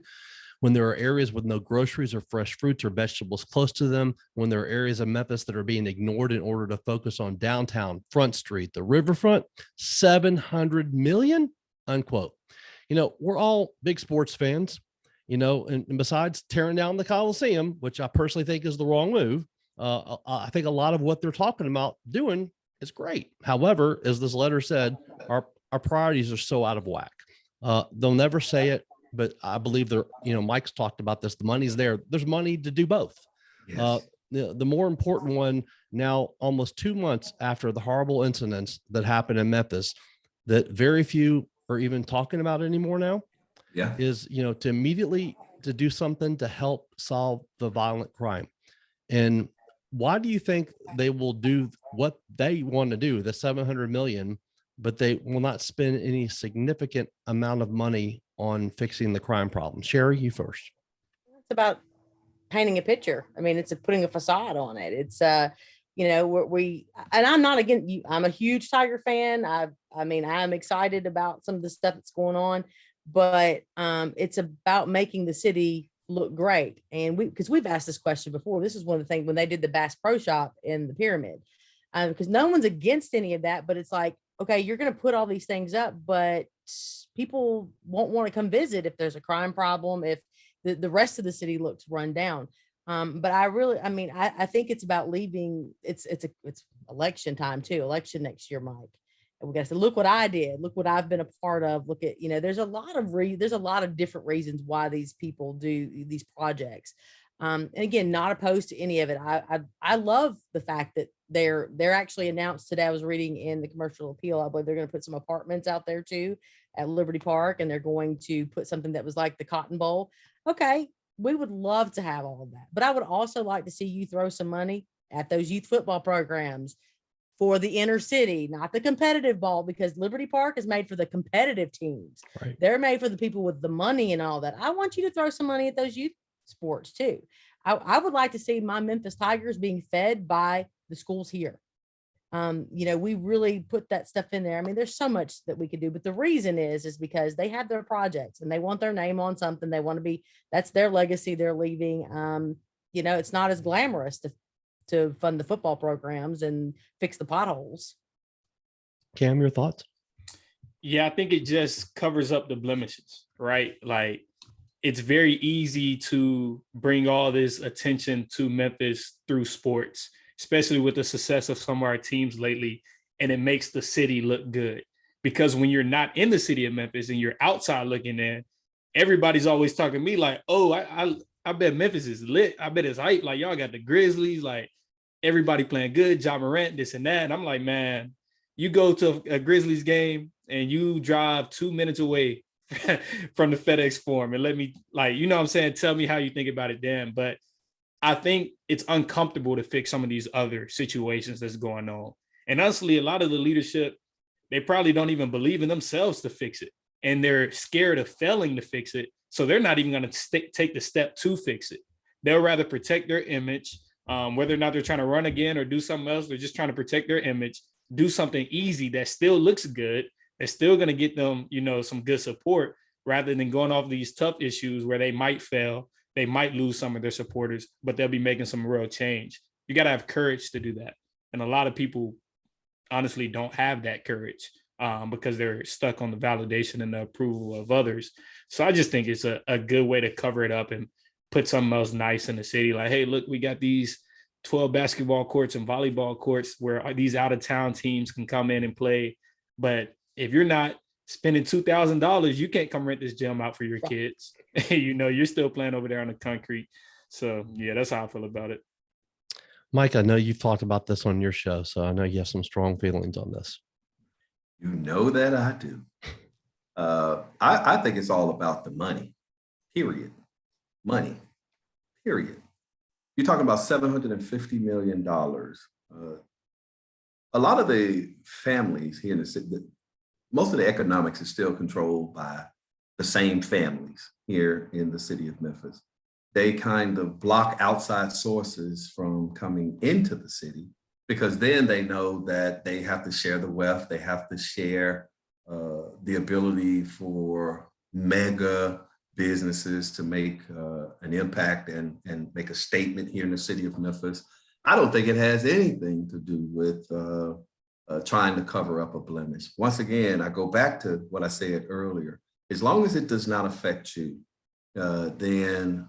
when there are areas with no groceries or fresh fruits or vegetables close to them, when there are areas of Memphis that are being ignored in order to focus on downtown, Front Street, the riverfront, $700 million," unquote. You know, we're all big sports fans, you know, and besides tearing down the Coliseum, which I personally think is the wrong move, I think a lot of what they're talking about doing is great. However, as this letter said, our priorities are so out of whack. They'll never say it, but I believe they're, you know, Mike's talked about this. The money's there. There's money to do both. Yes. The more important one now, almost 2 months after the horrible incidents that happened in Memphis, that very few are even talking about anymore now, Yeah. is, you know, to immediately to do something to help solve the violent crime. And why do you think they will do what they want to do, the $700 million, but they will not spend any significant amount of money on fixing the crime problem? Sherrie, you first. It's about painting a picture. I mean, it's putting a facade on it. It's you know, we and I'm not against you. I'm a huge Tiger fan. I mean, I'm excited about some of the stuff that's going on, but it's about making the city look great. And because we've asked this question before. This is one of the things when they did the Bass Pro Shop in the Pyramid, because no one's against any of that, but it's like, okay, you're going to put all these things up, but people won't want to come visit if there's a crime problem, if the rest of the city looks run down. But I think it's about leaving. It's election time too. Election next year, Mike. And we got to say, look what I did. Look what I've been a part of. Look at, you know, there's a lot of different reasons why these people do these projects. And again, not opposed to any of it. I love the fact that they're actually announced today. I was reading in the Commercial Appeal, I believe they're going to put some apartments out there too at Liberty Park, and they're going to put something that was like the Cotton Bowl. Okay, we would love to have all of that, but I would also like to see you throw some money at those youth football programs for the inner city, not the competitive ball, because Liberty Park is made for the competitive teams. Right. They're made for the people with the money and all that. I want you to throw some money at those youth sports too. I would like to see my Memphis Tigers being fed by the schools here. You know, we really put that stuff in there. I mean, there's so much that we could do, but the reason is because they have their projects and they want their name on something. They want to be, that's their legacy they're leaving. You know, it's not as glamorous to fund the football programs and fix the potholes. Cam, your thoughts? Yeah, I think it just covers up the blemishes, right? Like it's very easy to bring all this attention to Memphis through sports, especially with the success of some of our teams lately. And it makes the city look good because when you're not in the city of Memphis and you're outside looking in, everybody's always talking to me like, oh, I bet Memphis is lit. I bet it's hype. Like y'all got the Grizzlies, like everybody playing good, Ja Morant, this and that. And I'm like, man, you go to a Grizzlies game and you drive 2 minutes away from the FedEx Forum and let me, like, you know what I'm saying? Tell me how you think about it then. But I think it's uncomfortable to fix some of these other situations that's going on. And honestly, a lot of the leadership, they probably don't even believe in themselves to fix it. And they're scared of failing to fix it. So they're not even going to take the step to fix it. They'll rather protect their image, whether or not they're trying to run again or do something else. They're just trying to protect their image, do something easy that still looks good. They're still going to get them, you know, some good support rather than going off these tough issues where they might fail. They might lose some of their supporters, but they'll be making some real change. You got to have courage to do that. And a lot of people honestly don't have that courage because they're stuck on the validation and the approval of others. So I just think it's a good way to cover it up and put something else nice in the city. Like, hey, look, we got these 12 basketball courts and volleyball courts where these out of town teams can come in and play. But if you're not spending $2,000, you can't come rent this gym out for your kids. You know, you're still playing over there on the concrete. So yeah, that's how I feel about it. Mike, I know you've talked about this on your show, so I know you have some strong feelings on this. You know that I do. I think it's all about the money, period. Money, period. You're talking about $750 million. A lot of the families here in the city, most of the economics is still controlled by the same families here in the city of Memphis. They kind of block outside sources from coming into the city because then they know that they have to share the wealth, they have to share the ability for mega businesses to make an impact and make a statement here in the city of Memphis. I don't think it has anything to do with trying to cover up a blemish. Once again, I go back to what I said earlier. As long as it does not affect you, then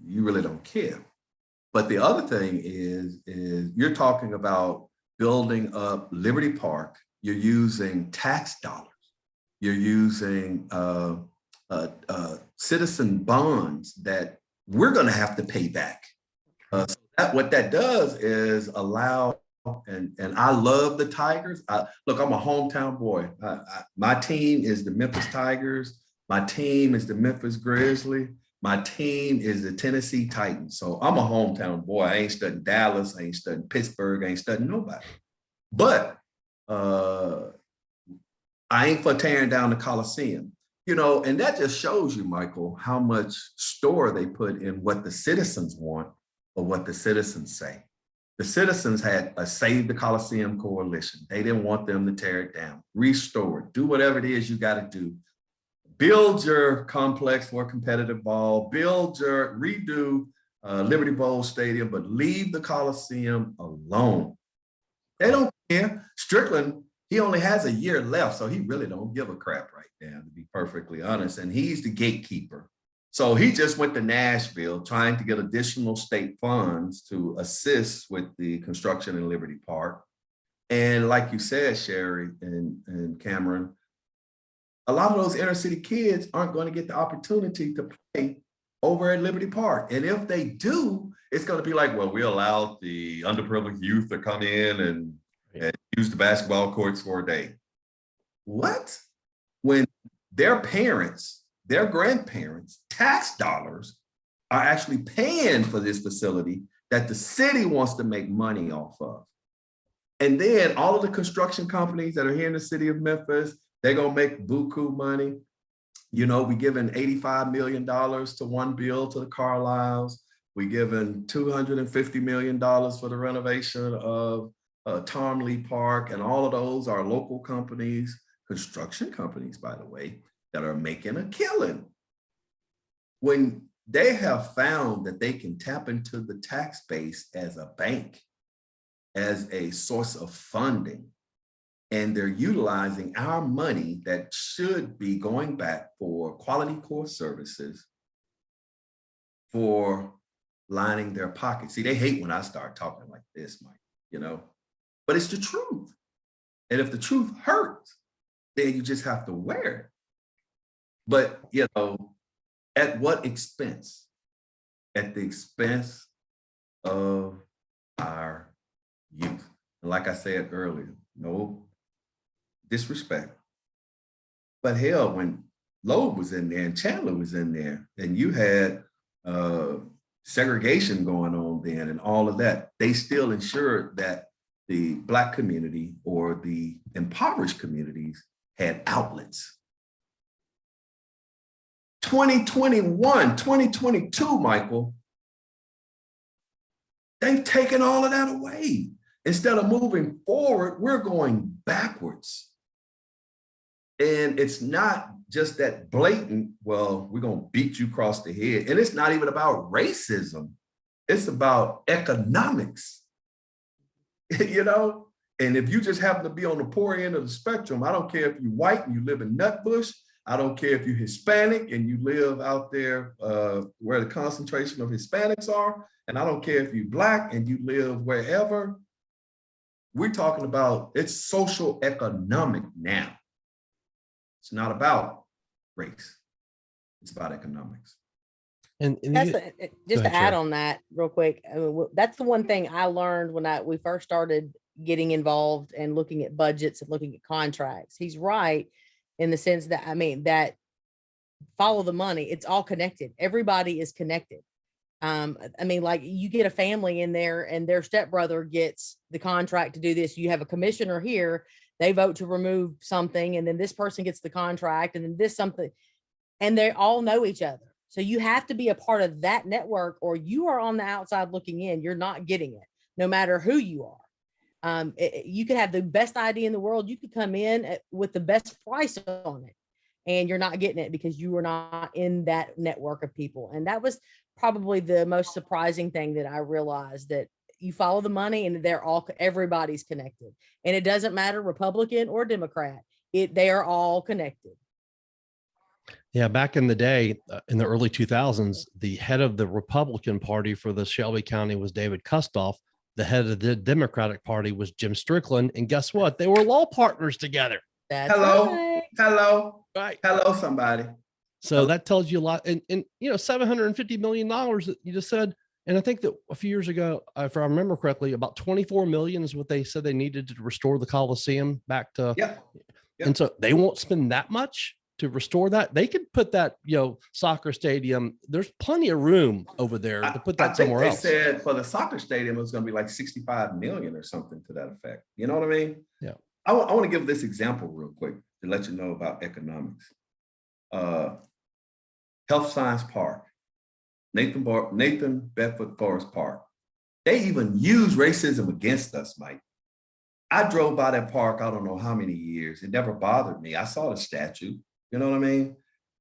you really don't care. But the other thing is you're talking about building up Liberty Park. You're using tax dollars. You're using citizen bonds that we're going to have to pay back. So what that does is allow, and I love the Tigers. Look, I'm a hometown boy. My team is the Memphis Tigers. My team is the Memphis Grizzlies. My team is the Tennessee Titans. So I'm a hometown boy. I ain't studying Dallas. I ain't studying Pittsburgh. I ain't studying nobody. But I ain't for tearing down the Coliseum. You know, and that just shows you, Michael, how much store they put in what the citizens want or what the citizens say. The citizens had a Save the Coliseum coalition. They didn't want them to tear it down, restore it, do whatever it is you got to do. Build your complex for competitive ball, redo Liberty Bowl Stadium, but leave the Coliseum alone. They don't care. Strickland, he only has a year left, so he really don't give a crap right now, to be perfectly honest. And he's the gatekeeper. So he just went to Nashville trying to get additional state funds to assist with the construction in Liberty Park. And like you said, Sherrie and Cameron, a lot of those inner city kids aren't going to get the opportunity to play over at Liberty Park. And if they do, it's going to be like, well, we allowed the underprivileged youth to come in and use the basketball courts for a day. What? When their parents, their grandparents, tax dollars are actually paying for this facility that the city wants to make money off of. And then all of the construction companies that are here in the city of Memphis, they're going to make buku money. You know, we giving $85 million to one bill to the Carlisles. We giving $250 million for the renovation of Tomley Park. And all of those are local companies, construction companies, by the way, that are making a killing. When they have found that they can tap into the tax base as a bank, as a source of funding, And they're utilizing our money that should be going back for quality core services for lining their pockets. See, they hate when I start talking like this, Mike, you know, but it's the truth. And if the truth hurts, then you just have to wear it. But, you know, at what expense? At the expense of our youth. And like I said earlier, no disrespect. But hell, when Loeb was in there and Chandler was in there, and you had segregation going on then and all of that, they still ensured that the Black community or the impoverished communities had outlets. 2021, 2022, Michael, they've taken all of that away. Instead of moving forward, we're going backwards. And it's not just that blatant, well, we're going to beat you across the head. And it's not even about racism. It's about economics, you know? And if you just happen to be on the poor end of the spectrum, I don't care if you're white and you live in Nutbush. I don't care if you're Hispanic and you live out there where the concentration of Hispanics are. And I don't care if you're Black and you live wherever. We're talking about, it's social economic now. It's not about race. It's about economics. And That's you- just ahead, to add Sherrie. on that real quick. I mean, that's the one thing I learned when we first started getting involved and looking at budgets and looking at contracts. He's right in the sense that, I mean, that follow the money. It's all connected. Everybody is connected. I mean, like you get a family in there and their stepbrother gets the contract to do this. You have a commissioner here, they vote to remove something, and then this person gets the contract, and then this something, and they all know each other. So you have to be a part of that network, or you are on the outside looking in. You're not getting it, no matter who you are. You could have the best idea in the world. You could come in with the best price on it, and you're not getting it because you are not in that network of people. And that was probably the most surprising thing that I realized, that you follow the money and everybody's connected, and it doesn't matter Republican or Democrat. They are all connected. Yeah, back in the day, in the early 2000s, the head of the Republican Party for the Shelby County was David Kustoff. The head of the Democratic Party was Jim Strickland. And guess what? They were law partners together. That's Hello, right. hello, Right. hello, somebody. So that tells you a lot. And you know, $750 million that you just said. And I think that a few years ago, if I remember correctly, about 24 million is what they said they needed to restore the Coliseum back to. Yeah. And so they won't spend that much to restore that. They could put that, you know, soccer stadium. There's plenty of room over there to put that somewhere else. They said for the soccer stadium, it was going to be like 65 million or something to that effect. You know what I mean? Yeah. I want to give this example real quick to let you know about economics. Health Science Park, Nathan Bedford Forest Park. They even use racism against us, Mike. I drove by that park, I don't know how many years. It never bothered me. I saw the statue, you know what I mean?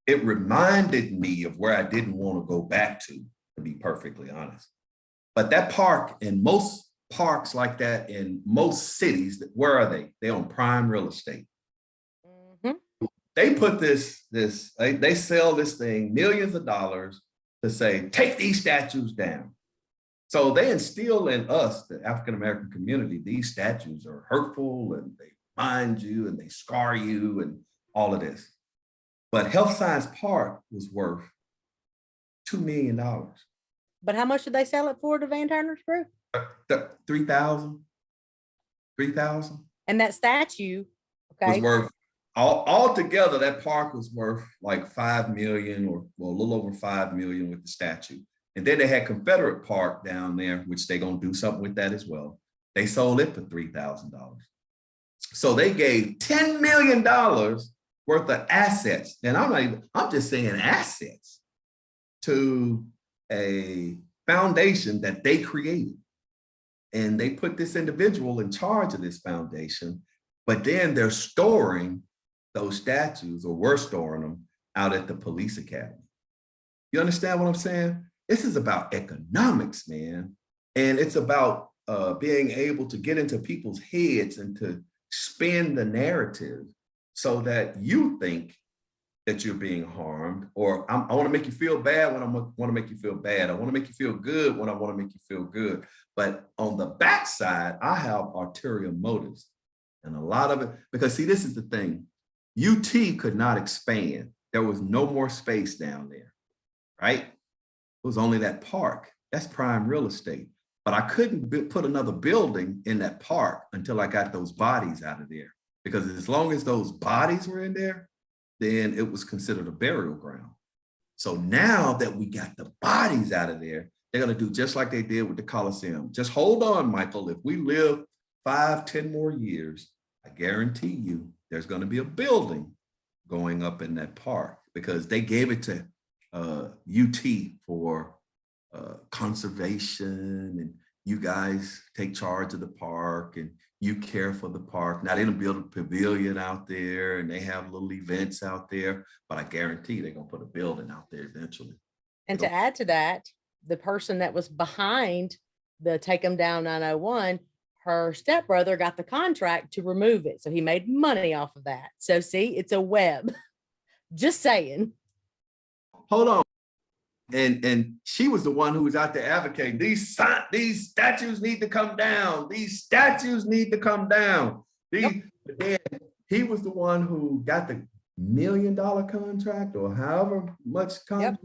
It reminded me of where I didn't want to go back to be perfectly honest. But that park, and most parks like that in most cities, where are they? They're on prime real estate. Mm-hmm. They put they sell this thing millions of dollars to say, take these statues down. So they instill in us, the African-American community, these statues are hurtful and they bind you and they scar you and all of this. But Health Science Park was worth $2 million. But how much did they sell it for to Van Turner's Group? 3,000. And that statue, Was okay, worth, all together, that park was worth like 5 million or well, a little over 5 million with the statue. And then they had Confederate Park down there, which they're going to do something with that as well. They sold it for $3,000. So they gave $10 million worth of assets. And I'm just saying assets to a foundation that they created. And they put this individual in charge of this foundation, but then they're storing those statues, or were storing them, out at the police academy. You understand what I'm saying? This is about economics, man. And it's about being able to get into people's heads and to spin the narrative so that you think that you're being harmed, or I want to make you feel bad when I want to make you feel bad. I want to make you feel good when I want to make you feel good. But on the backside, I have ulterior motives. And a lot of it, because see, this is the thing. UT could not expand. There was no more space down there, right? It was only that park. That's prime real estate. But I couldn't put another building in that park until I got those bodies out of there. Because as long as those bodies were in there, then it was considered a burial ground. So now that we got the bodies out of there, they're going to do just like they did with the Coliseum. Just hold on, Michael. If we live 5-10 more years, I guarantee you there's going to be a building going up in that park, because they gave it to UT for conservation, and you guys take charge of the park and you care for the park. Now they don't build a pavilion out there and they have little events out there, but I guarantee they're gonna put a building out there eventually. And to add to that, the person that was behind the Take Them Down 901, her stepbrother got the contract to remove it. So he made money off of that. So see, it's a web. Just saying. Hold on. And she was the one who was out there advocating, these statues need to come down. These statues need to come down. And he was the one who got the $1 million contract, or however much contract,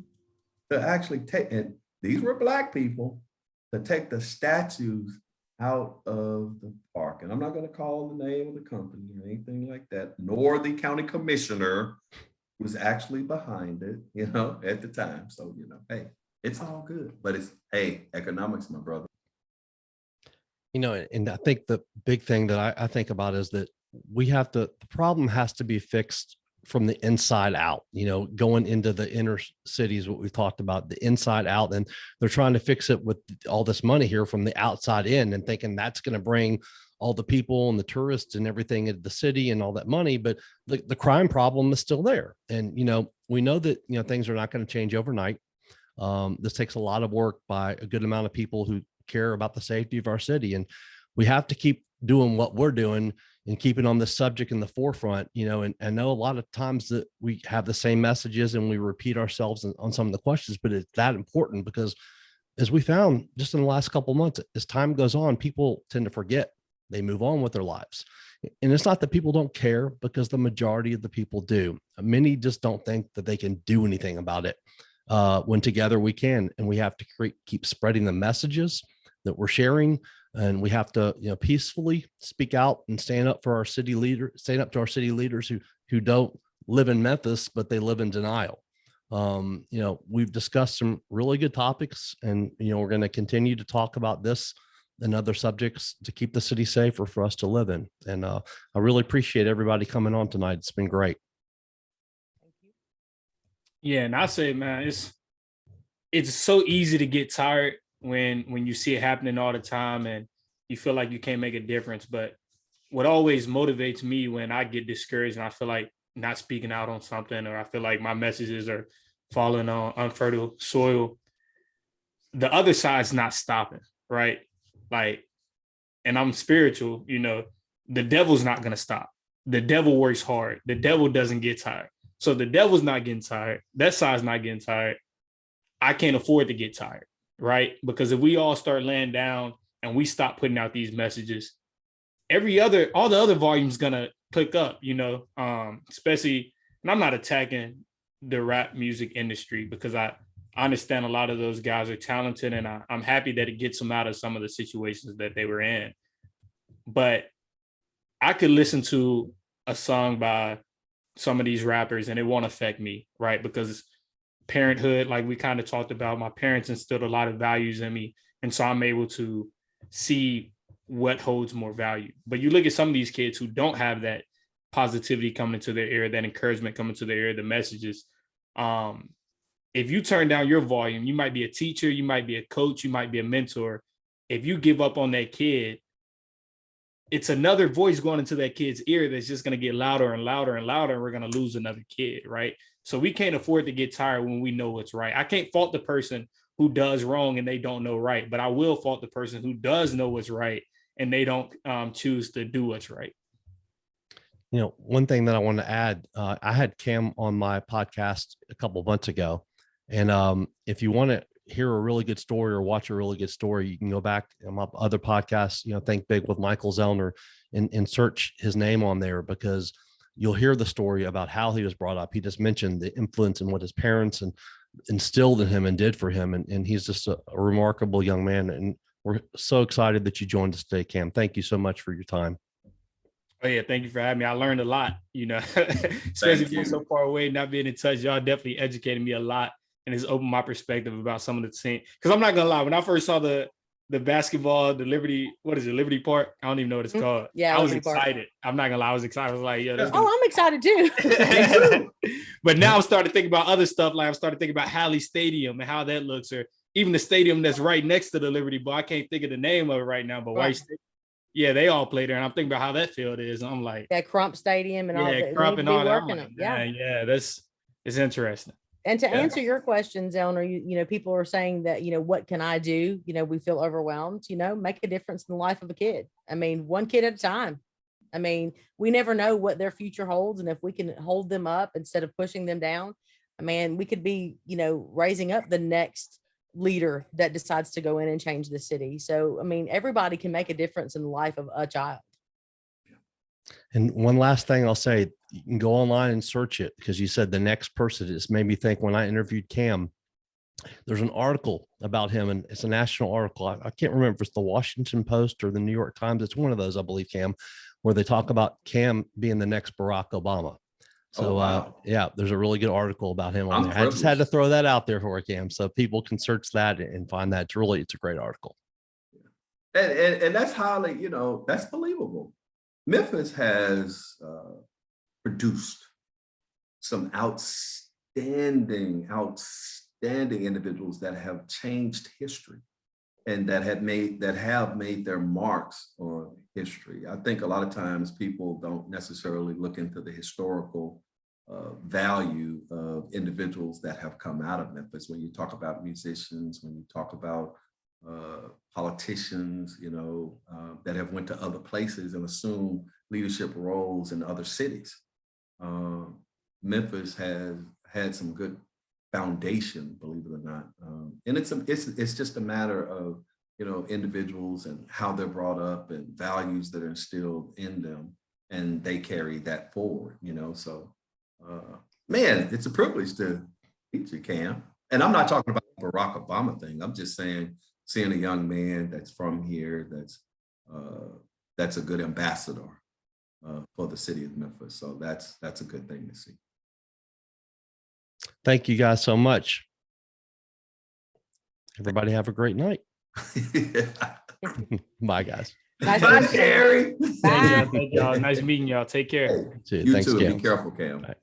to actually take, and these were Black people, to take the statues out of the park. And I'm not going to call the name of the company or anything like that, nor the county commissioner was actually behind it, at the time. So, hey, it's all good, but it's, hey, economics, my brother. And I think the big thing that I think about is that the problem has to be fixed from the inside out, going into the inner cities, what we've talked about, the inside out. And they're trying to fix it with all this money here from the outside in, and thinking that's going to bring all the people and the tourists and everything into the city and all that money. But the crime problem is still there. And, we know that, things are not going to change overnight. This takes a lot of work by a good amount of people who care about the safety of our city. And we have to keep doing what we're doing and keeping on this subject in the forefront, and I know a lot of times that we have the same messages and we repeat ourselves on some of the questions, but it's that important, because as we found just in the last couple of months, as time goes on, people tend to forget. They move on with their lives. And it's not that people don't care, because the majority of the people do. Many just don't think that they can do anything about it. When together we can, and we have to keep spreading the messages that we're sharing. And we have to, peacefully speak out and stand up to our city leaders who don't live in Memphis, but they live in denial. We've discussed some really good topics, and, we're going to continue to talk about this and other subjects to keep the city safer for us to live in. And I really appreciate everybody coming on tonight. It's been great. Thank you. Yeah, and I say, man, it's so easy to get tired when you see it happening all the time and you feel like you can't make a difference. But what always motivates me when I get discouraged and I feel like not speaking out on something, or I feel like my messages are falling on unfertile soil, the other side's not stopping, right? And I'm spiritual, the devil's not going to stop. The devil works hard. The devil doesn't get tired. So the devil's not getting tired. That side's not getting tired. I can't afford to get tired, right? Because if we all start laying down and we stop putting out these messages, all the other volume's going to pick up, especially, and I'm not attacking the rap music industry, because I understand a lot of those guys are talented, and I'm happy that it gets them out of some of the situations that they were in. But I could listen to a song by some of these rappers and it won't affect me, right? Because parenthood, like we kind of talked about, my parents instilled a lot of values in me. And so I'm able to see what holds more value. But you look at some of these kids who don't have that positivity coming to their ear, that encouragement coming to their ear, the messages. If you turn down your volume, you might be a teacher, you might be a coach, you might be a mentor. If you give up on that kid, it's another voice going into that kid's ear that's just going to get louder and louder and louder, and we're going to lose another kid, right? So we can't afford to get tired when we know what's right. I can't fault the person who does wrong and they don't know right, but I will fault the person who does know what's right and they don't choose to do what's right. One thing that I want to add, I had Cam on my podcast a couple of months ago. And if you want to hear a really good story or watch a really good story, you can go back on my other podcasts, Think Big with Michael Zellner, and search his name on there, because you'll hear the story about how he was brought up. He just mentioned the influence and what his parents instilled in him and did for him. And he's just a remarkable young man. And we're so excited that you joined us today, Cam. Thank you so much for your time. Oh yeah, thank you for having me. I learned a lot, especially being so far away, not being in touch. Y'all definitely educated me a lot, and it's opened my perspective about some of the things. Because I'm not gonna lie, when I first saw the basketball, the Liberty, what is it, Liberty Park? I don't even know what it's called. Yeah, I was Liberty Park. excited. I'm not gonna lie, I was excited. I was like, yo, I'm excited too. But now I'm starting to think about other stuff. Like I'm starting to think about Halley Stadium and how that looks, or even the stadium that's right next to the Liberty Ball. I can't think of the name of it right now, but Right. White Stadium. Yeah, they all play there, and I'm thinking about how that field is. And I'm like, Crump Stadium and all that. Crump and all that. I'm like, Yeah. yeah, it's interesting. And to answer your question, Zellner, people are saying that, what can I do? We feel overwhelmed, make a difference in the life of a kid. I mean, one kid at a time. I mean, we never know what their future holds. And if we can hold them up instead of pushing them down, we could be, raising up the next leader that decides to go in and change the city. So, everybody can make a difference in the life of a child. And one last thing I'll say, you can go online and search it, because you said the next person. It just made me think, when I interviewed Cam, there's an article about him, and it's a national article. I can't remember if it's the Washington Post or the New York Times. It's one of those, I believe, Cam, where they talk about Cam being the next Barack Obama. So, wow. There's a really good article about him on I'm there. I just had to privileged. throw that out there for Cam, so people can search that and find that. It's a great article. And that's highly, that's believable. Memphis has produced some outstanding individuals that have changed history and that have made their marks on history. I think a lot of times people don't necessarily look into the historical value of individuals that have come out of Memphis. When you talk about musicians, when you talk about politicians, that have went to other places and assumed leadership roles in other cities. Memphis has had some good foundation, believe it or not. And it's just a matter of, individuals and how they're brought up and values that are instilled in them, and they carry that forward, So, man, it's a privilege to meet you, Cam. And I'm not talking about the Barack Obama thing. I'm just saying, seeing a young man that's from here, that's a good ambassador for the city of Memphis. So that's a good thing to see. Thank you guys so much. Everybody have a great night. Bye, guys. Bye, Sherrie. Thank y'all. Nice meeting y'all. Take care. You Thanks, too. Cam. Be careful, Cam. Bye.